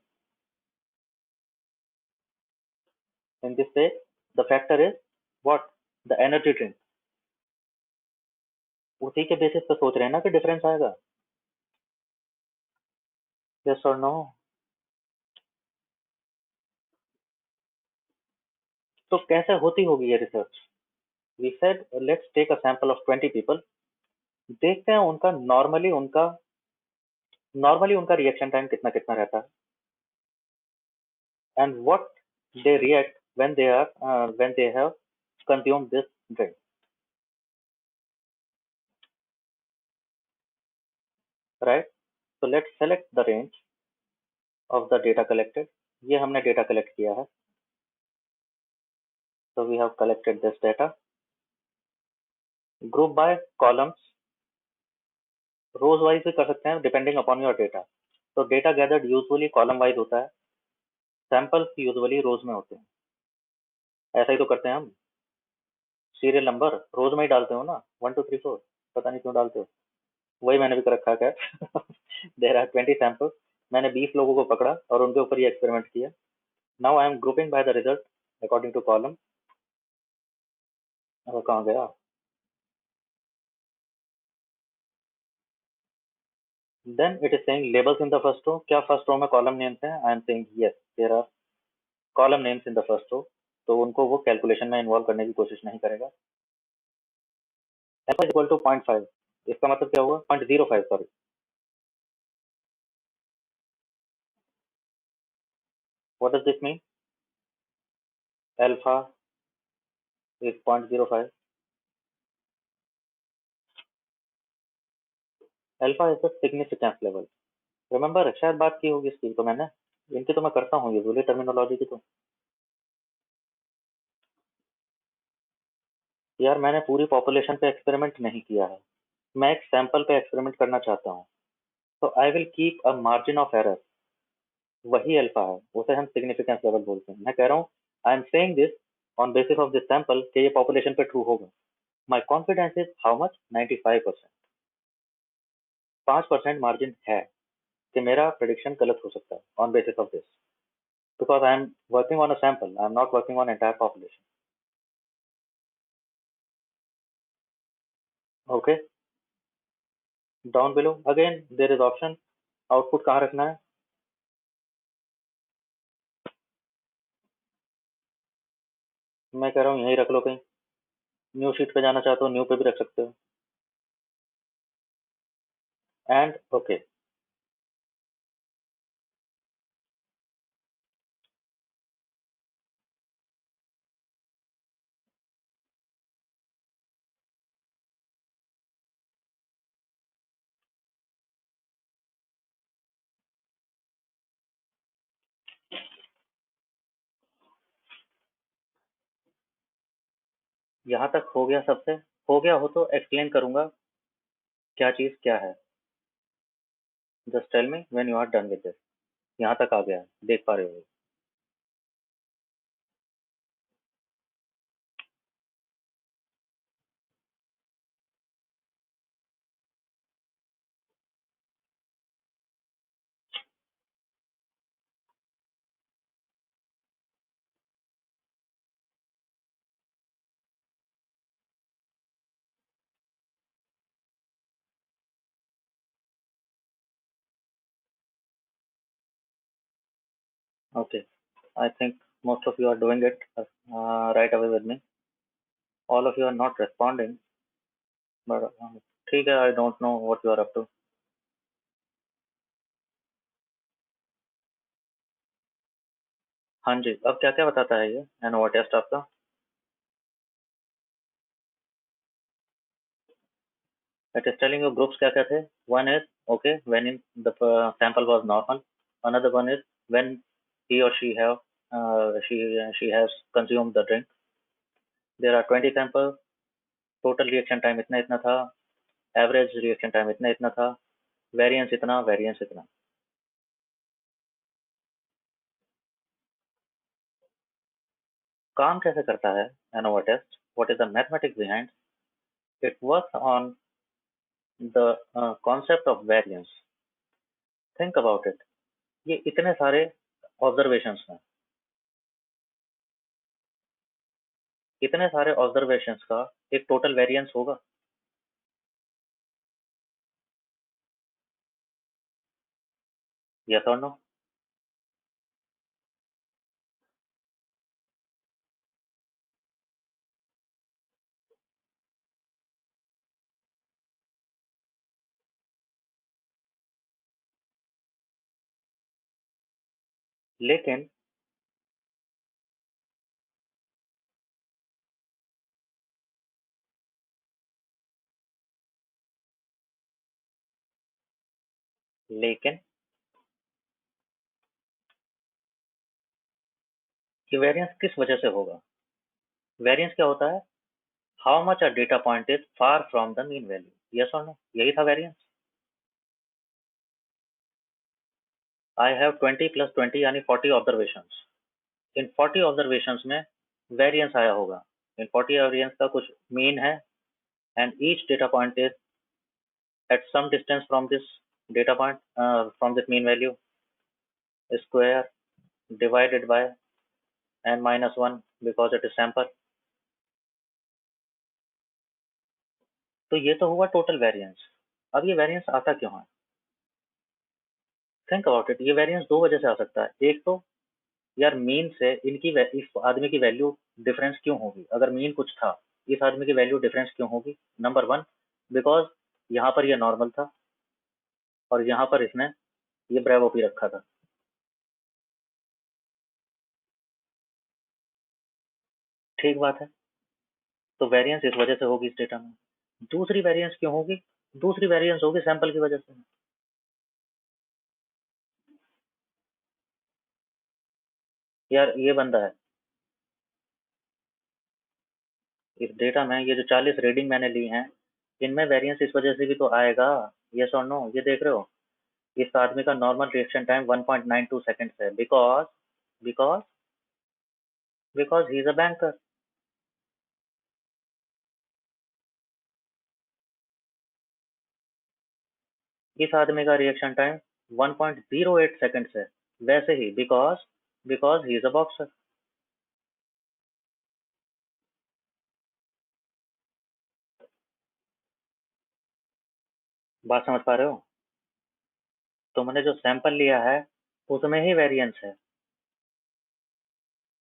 A: In this case, the factor is what? The energy drink. उसी के बेसिस पे सोच रहे हैं ना कि डिफरेंस आएगा। Yes or no? तो कैसे होती होगी ये research? We said let's take a sample of 20 people. देखते हैं उनका रिएक्शन टाइम कितना कितना रहता है, and what they react when they have consumed this drink, right? So let's select the range of the data collected. ये हमने data collect किया है, so we have collected this data. Group by columns, rows wise भी कर सकते हैं depending upon your data. तो data gathered usually column wise होता है, सैंपल्स यूजुअली रोज में होते हैं। ऐसा ही तो करते हैं हम, सीरियल नंबर रोज में ही डालते हो ना, 1 2 3 4, पता नहीं क्यों डालते हो। वही मैंने भी कर रखा है। देयर आर 20 सैंपल्स, मैंने 20 लोगों को पकड़ा और उनके ऊपर ये एक्सपेरिमेंट किया। Now I am grouping by the result according to column. अब कहाँ गया? Then it is saying labels in the first row. क्या फर्स्ट रो में कॉलम नेम्स हैं? I am saying yes, there are column names in the first row. तो उनको वो calculation में इन्वॉल्व करने की कोशिश नहीं करेगा। एल्फा इक्वल टू 0.5, इसका मतलब क्या हुआ? 0.05, sorry. What does this mean? Alpha is 0.05। Alpha is the significance level. Remember, शायद बात की होगी इसकी तो मैंने, इनकी तो मैं करता हूँ यूजुअली टर्मिनोलॉजी की। तो यार मैंने पूरी पॉपुलेशन पे एक्सपेरिमेंट नहीं किया है, मैं एक सैंपल पे एक्सपेरिमेंट करना चाहता हूँ। तो I will keep a margin of error, वही अल्फा है, उसे हम सिग्निफिकेंस लेवल बोलते हैं। मैं कह रहा हूँ I am saying this on basis of this sample कि ये पॉपुलेशन पे ट्रू होगा। My confidence is how much? 95%। 5% margin है कि मेरा प्रेडिक्शन गलत हो सकता है on basis of this, because I am working on a sample, I am not working on entire population. Okay, down below again there is option, output कहाँ रखना है? मैं कह रहा हूँ यहीं रख लो कहीं। न्यू शीट पे जाना चाहते हो, न्यू पे भी रख सकते हो। एंड ओके, यहाँ तक हो गया सबसे? हो गया हो तो एक्सप्लेन करूंगा क्या चीज क्या है। Just tell me when you are done with this. यहाँ तक आ गया, देख पा रहे हो? Okay. I think most of you are doing it right away with me. All of you are not responding, but ठीक है, I don't know what you are up to. हाँ जी, अब क्या क्या बताता है ये एनोवा टेस्ट आपका? It is telling you groups क्या क्या थे? One is okay when in the sample was normal. Another one is when he or she have she has consumed the drink. There are 20 samples. Total reaction time इतना इतना था. Average reaction time इतना इतना था. Variance इतना, variance इतना. काम कैसे करता है ANOVA test? What is the mathematics behind? It works on the concept of variance. Think about it. ये इतने सारे ऑब्जर्वेशंस हैं, इतने सारे ऑब्जर्वेशंस का एक टोटल वेरिएंस होगा. यस और नो? लेकिन लेकिन ये वेरिएंस किस वजह से होगा? वेरिएंस क्या होता है? How much a data point is far from the mean value. Yes और नो? यही था वेरिएंस. आई हैव 20 प्लस 20 यानी 40 ऑब्जर्वेशंस. इन 40 ऑब्जर्वेशंस में वेरिएंस आया होगा. इन 40 वेरिएंस का कुछ मीन है, and each data point is at some distance from this data point, from this mean value, square divided by n minus 1 because it is sample. तो ये तो हुआ टोटल वेरिएंस. अब ये वेरिएंस आता क्यों है? Think about it. ये वेरिएंस दो वजह से आ सकता है. एक तो यार मीन से इस आदमी की वैल्यू डिफरेंस क्यों होगी? अगर मीन कुछ था, इस आदमी की वैल्यू डिफरेंस क्यों होगी? नंबर वन, बिकॉज यहाँ पर ये नॉर्मल था और यहाँ पर इसने ये ब्रेवो पी रखा था. ठीक बात है. तो वेरिएंस इस वजह से होगी इस डेटा में. दूसरी वेरिएंस क्यों होगी? दूसरी वेरिएंस होगी सैंपल की वजह से. यार ये बंदा है, इस डेटा में ये जो 40 रीडिंग मैंने ली हैं, इनमें वेरिएंस इस वजह से भी तो आएगा. यस और नो? ये देख रहे हो, इस आदमी का नॉर्मल रिएक्शन टाइम 1.92 सेकंड्स है. Because because he is a banker. इस आदमी का रिएक्शन टाइम 1.08 सेकंड्स है. वैसे ही because he is a boxer. बात समझ पा रहे हो? तुमने जो सैंपल लिया है उसमें ही वेरिएंस है,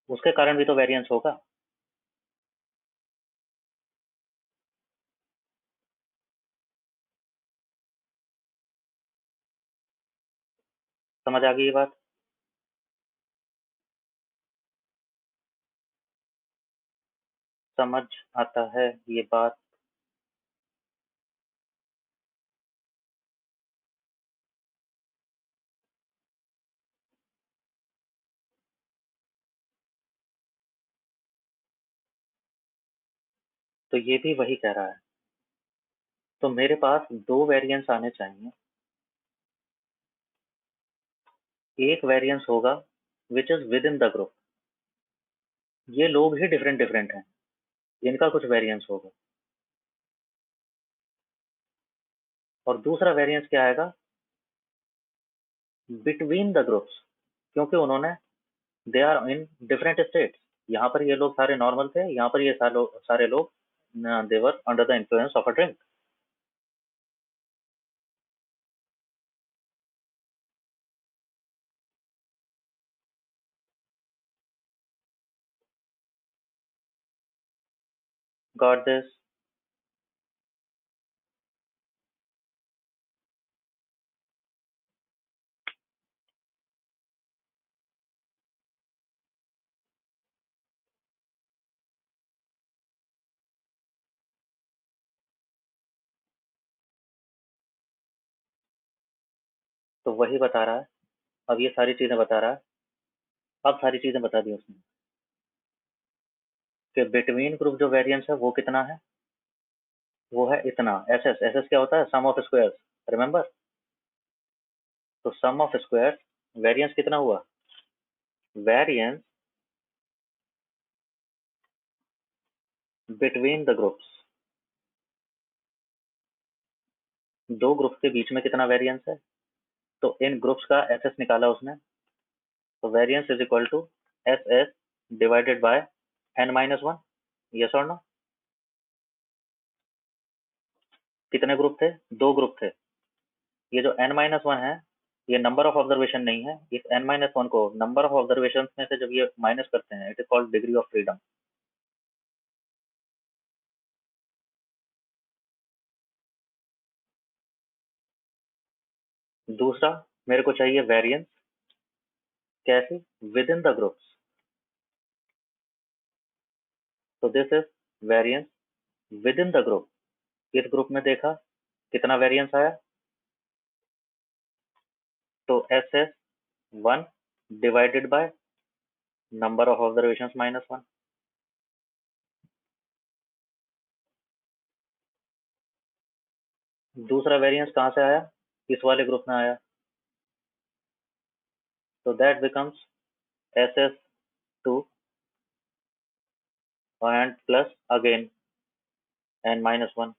A: उसके कारण भी तो वेरिएंस होगा. समझ आ गई ये बात? समझ आता है ये बात? तो ये भी वही कह रहा है. तो मेरे पास दो वेरिएंस आने चाहिए. एक वेरिएंस होगा which is with in the group. ये लोग ही डिफरेंट डिफरेंट हैं, इनका कुछ वेरिएंस होगा. और दूसरा वेरिएंस क्या आएगा? Between the groups. क्योंकि उन्होंने they are in different states. यहाँ पर ये लोग सारे नॉर्मल थे, यहाँ पर ये सारे लोग they were under the influence of a drink. Got this? तो वही बता रहा है। अब ये सारी चीजें बता रहा है। अब सारी चीजें बता दी उसने कि बिटवीन ग्रुप जो वेरिएंस है वो कितना है, वो है इतना। एस एस, एस एस क्या होता है? Sum of squares, remember? तो सम ऑफ स्क्वायर्स, वेरिएंस कितना हुआ? वेरिएंस बिटवीन द ग्रुप्स, दो ग्रुप्स के बीच में कितना वेरिएंस है, तो इन ग्रुप्स का एस एस निकाला उसने। तो variance is equal to S S divided by N minus one. Yes और नो? कितने ग्रुप थे? दो ग्रुप थे। ये जो एन माइनस वन है, ये नंबर ऑफ ऑब्जर्वेशन नहीं है। इस एन माइनस वन को नंबर ऑफ ऑब्जर्वेशन में से जब ये माइनस करते हैं, it is called degree of freedom. दूसरा, मेरे को चाहिए वेरिएंस। कैसे? Within the groups. तो this is variance within the group. इस ग्रुप में देखा कितना वेरिएंस आया, तो S S one divided by number of observation minus one. दूसरा वेरिएंस कहाँ से आया? इस वाले ग्रुप में आया। तो that becomes S S two and plus again N minus one.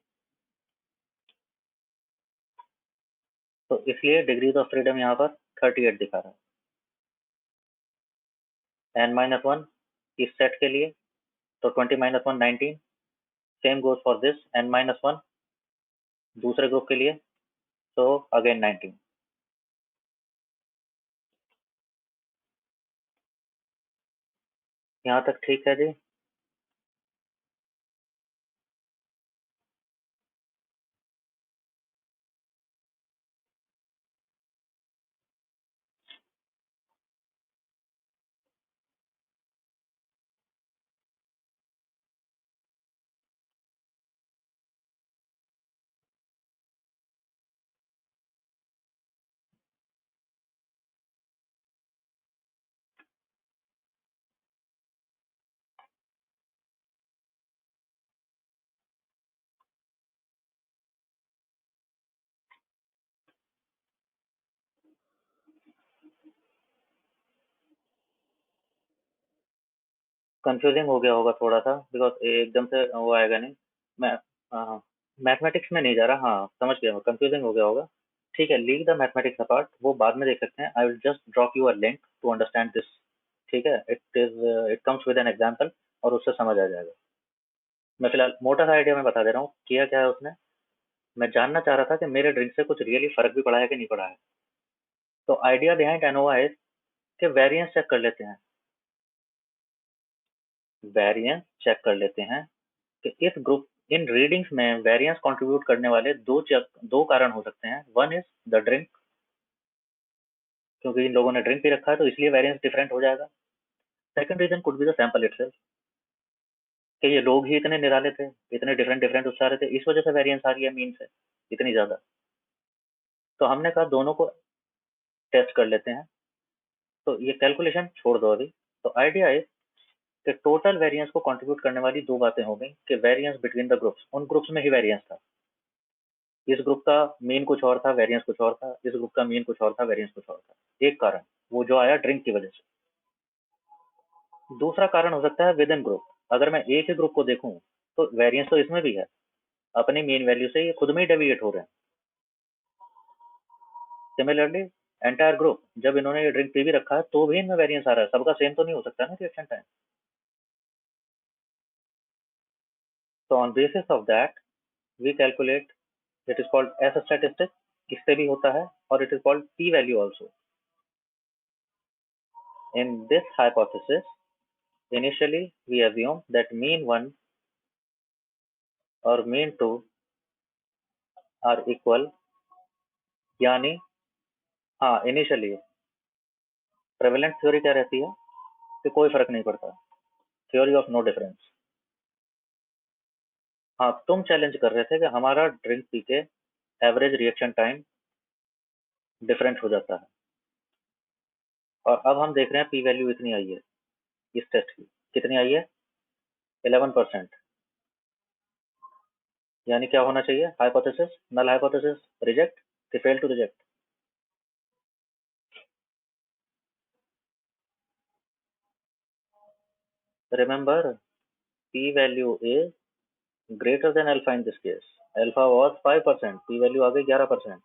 A: तो इसलिए डिग्रीज ऑफ फ्रीडम यहाँ पर 38 दिखा रहा है। एन माइनस वन इस सेट के लिए, तो 20 minus one 19। Same goes for this N minus one दूसरे ग्रुप के लिए, तो अगेन 19। यहाँ तक ठीक है जी? कंफ्यूजिंग हो गया होगा थोड़ा सा, बिकॉज एकदम से वो आएगा नहीं। मैं मैथमेटिक्स में नहीं जा रहा। हाँ समझ गया, कंफ्यूजिंग हो गया होगा। ठीक है, लीव द मैथमेटिक्स अपार्ट, वो बाद में देख सकते हैं। I will just drop you a link to understand this. ठीक है, it comes with an example और उससे समझ आ जाएगा। मैं फिलहाल मोटा सा आइडिया में बता दे रहा हूँ किया क्या है उसने। मैं जानना चाह रहा था कि मेरे ड्रिंक से कुछ रियली फर्क भी पड़ा है कि नहीं पड़ा है। तो आइडिया बिहाइंड एनोवा इज कि वेरिएंस चेक कर लेते हैं। वेरिएंस चेक कर लेते हैं कि इस ग्रुप इन रीडिंग्स में वेरिएंस कंट्रीब्यूट करने वाले दो कारण हो सकते हैं। वन इज द ड्रिंक, क्योंकि इन लोगों ने ड्रिंक पी रखा है तो इसलिए वेरिएंस डिफरेंट हो जाएगा। Second reason could be the sample itself, कि ये लोग ही इतने निराले थे, इतने डिफरेंट डिफरेंट उच्चार रहे थे, इस वजह से वेरिएंस आ रही है मीन से इतनी ज्यादा। तो हमने कहा दोनों को टेस्ट कर लेते हैं। तो ये कैलकुलेशन छोड़ दो अभी। तो आइडिया है कि टोटल वेरिएंस को कंट्रीब्यूट करने वाली दो बातें हो गई कि वेरिएंस बिटवीन द ग्रुप्स, उन ग्रुप्स में ही वेरिएंस था। इस ग्रुप का मीन कुछ और था, वेरिएंस कुछ और था। इस ग्रुप का मीन कुछ और था, वेरिएंस कुछ और था। एक कारण वो जो आया ड्रिंक की वजह से। दूसरा कारण हो सकता है विद इन ग्रुप। अगर मैं एक ही ग्रुप को देखूं तो वेरिएंस तो इसमें भी है, अपनी मीन वैल्यू से ये खुद में ही डेविएट हो रहे हैं। सिमिलरली एंटायर ग्रुप, जब इन्होंने ये ड्रिंक पी भी रखा है तो भी इनमें वेरिएंस आ रहा है। सबका सेम तो नहीं हो सकता ना रिएक्शन टाइम। तो on basis of that we calculate, it is called S statistic. इससे भी होता है, और it is called P value also. In this hypothesis initially we assume that mean one और mean to are equal, यानी हाँ initially prevalent theory क्या रहती है कि कोई फर्क नहीं पड़ता, थ्योरी ऑफ नो डिफरेंस। हाँ तुम चैलेंज कर रहे थे कि हमारा ड्रिंक पी के एवरेज रिएक्शन टाइम डिफरेंट हो जाता है, और अब हम देख रहे हैं पी वैल्यू इतनी आई है इस टेस्ट की, कितनी आई है 11%। यानी क्या होना चाहिए, हाइपोथेसिस नल हाइपोथेसिस रिजेक्ट कि fail to reject. Remember p value is greater than alpha in this case. Alpha was 5%, p value आ गई 11%।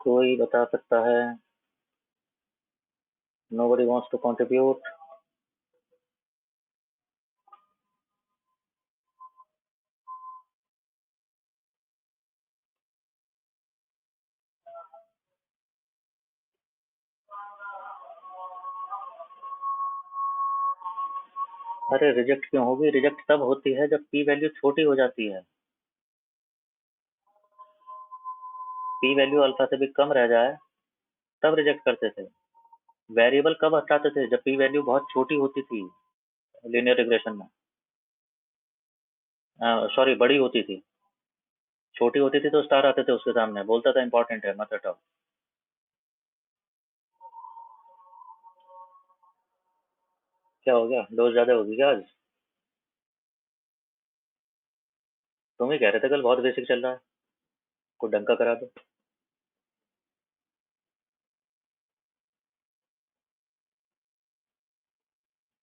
A: कोई बता सकता है? Nobody wants to contribute. अरे रिजेक्ट क्यों होगी, रिजेक्ट तब होती है जब p वैल्यू छोटी हो जाती है। p वैल्यू अल्फा से भी कम रह जाए तब रिजेक्ट करते थे। वेरिएबल कब हटाते थे, जब p वैल्यू बहुत छोटी होती थी लीनियर रिग्रेशन में, सॉरी बड़ी होती थी। छोटी होती थी तो स्टार आते थे उसके सामने, बोलता था इंपॉर्टेंट है मत हटाओ। क्या हो गया, डोज ज्यादा होगी क्या आज? तुम ही कह रहे थे कल बहुत बेसिक चल रहा है, को डंका करा दो।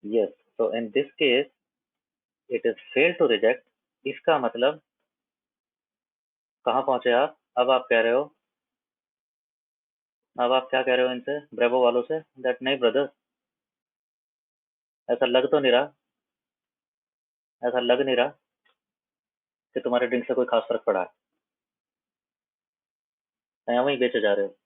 A: यस, तो in this case it is fail to reject. इसका मतलब कहाँ पहुंचे आप, अब आप कह रहे हो, अब आप क्या कह रहे हो इनसे ब्रेवो वालों से, दैट नहीं ब्रदर, ऐसा लग तो नहीं रहा, ऐसा लग नहीं रहा कि तुम्हारे ड्रिंक से कोई खास फर्क पड़ा है, नया वहीं बेचे जा रहे हो।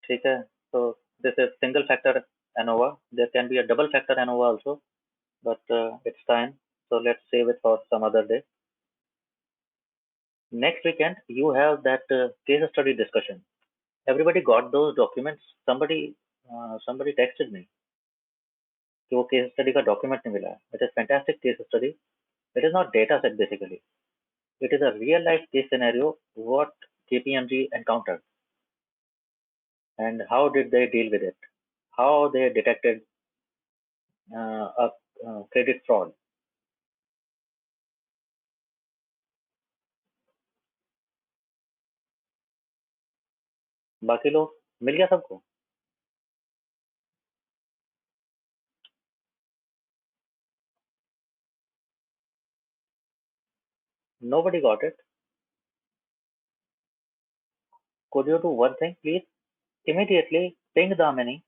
A: ठीक है, तो this is single factor ANOVA, there can be a double factor ANOVA also, but it's time, so let's save it for some other day. Next weekend you have that case study discussion. Everybody got those documents? Somebody texted me कि वो case study का document नहीं मिला है। It is fantastic case study, it is not data set basically, it is a real life case scenario what KPMG encountered and how did they deal with it, how they detected a credit fraud. बाकी लोग मिल गया सबको? Nobody got it. Could you do one thing please, immediately ping Damini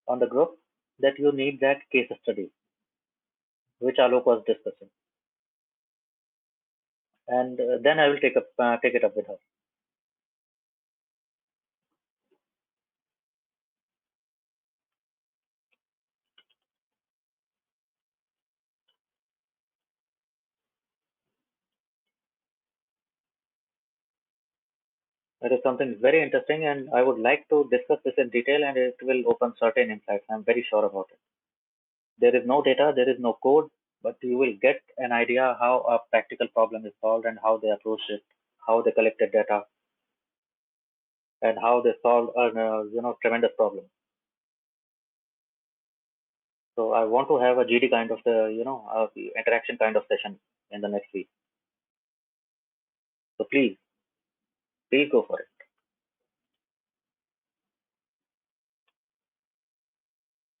A: on the group that you need that case study which Alok was discussing, and then I will take it up with her. It is something very interesting and I would like to discuss this in detail, and it will open certain insights, I'm very sure about it. There is no data, there is no code, but you will get an idea how a practical problem is solved and how they approached it, how they collected data, and how they solved a tremendous problem. So I want to have a GD kind of interaction kind of session in the next week. So please go for it.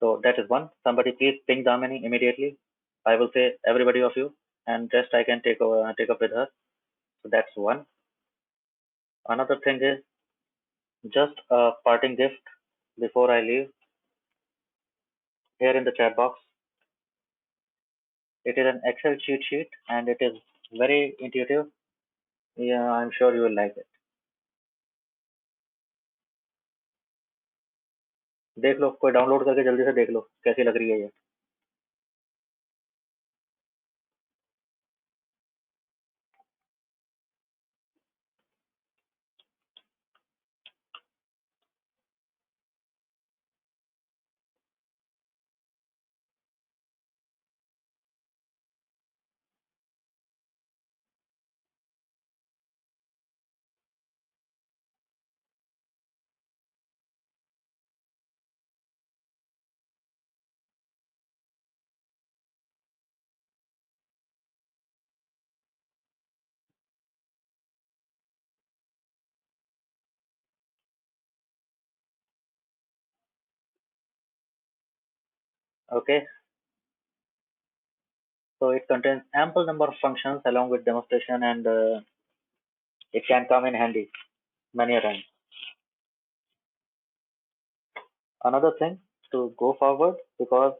A: So that is one. Somebody please ping Damini immediately. I will say everybody of you, and just I can take up with her. So that's one. Another thing is just a parting gift before I leave. here in the chat box. It is an Excel cheat sheet and it is very intuitive. Yeah, I'm sure you will like it. देख लो, कोई download करके जल्दी से देख लो कैसी लग रही है ये. Okay, so it contains ample number of functions along with demonstration and it can come in handy many a time. Another thing to go forward because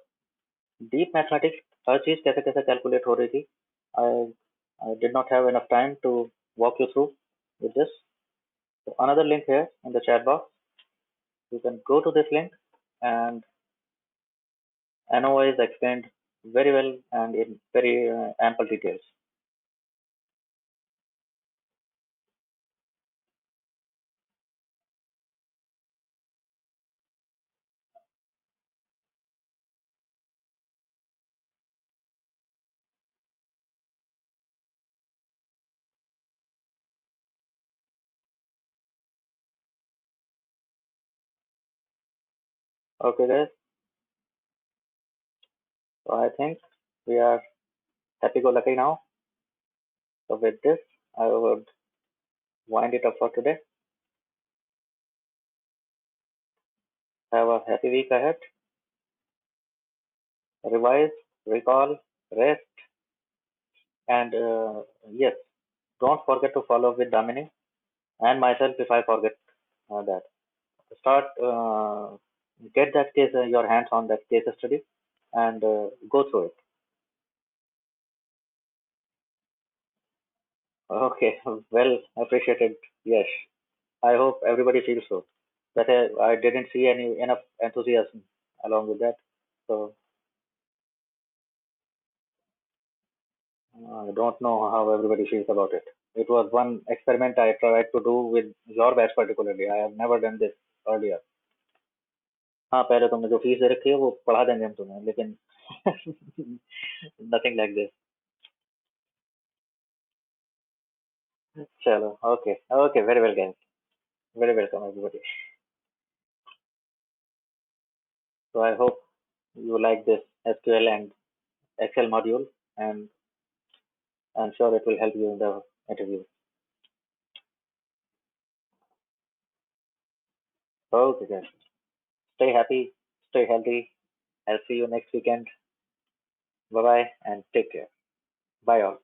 A: deep mathematics हर चीज कैसे कैसे कैलकुलेट हो रही थी. I I did not have enough time to walk you through with this. So another link here in the chat box. You can go to this link and NOA is explained very well and in very ample details. Okay, guys. So I think we are happy-go-lucky now. So with this, I would wind it up for today. Have a happy week ahead. Revise, recall, rest, and yes, don't forget to follow up with Damini and myself if I forget that. Start, get that case, your hands on that case study and go through it. Okay, well appreciated. Yes, I hope everybody feels so. That I didn't see any enough enthusiasm along with that. So I don't know how everybody feels about it. It was one experiment I tried to do with your batch particularly. I have never done this earlier. हाँ पहले तुमने जो fees दे रखी है वो पढ़ा देंगे हम तुम्हें लेकिन nothing like this. चलो okay okay very well guys, very welcome everybody. So I hope you like this SQL and Excel module and I'm sure it will help you in the interview. Okay guys, stay happy, stay healthy. I'll see you next weekend. Bye bye and take care. Bye all.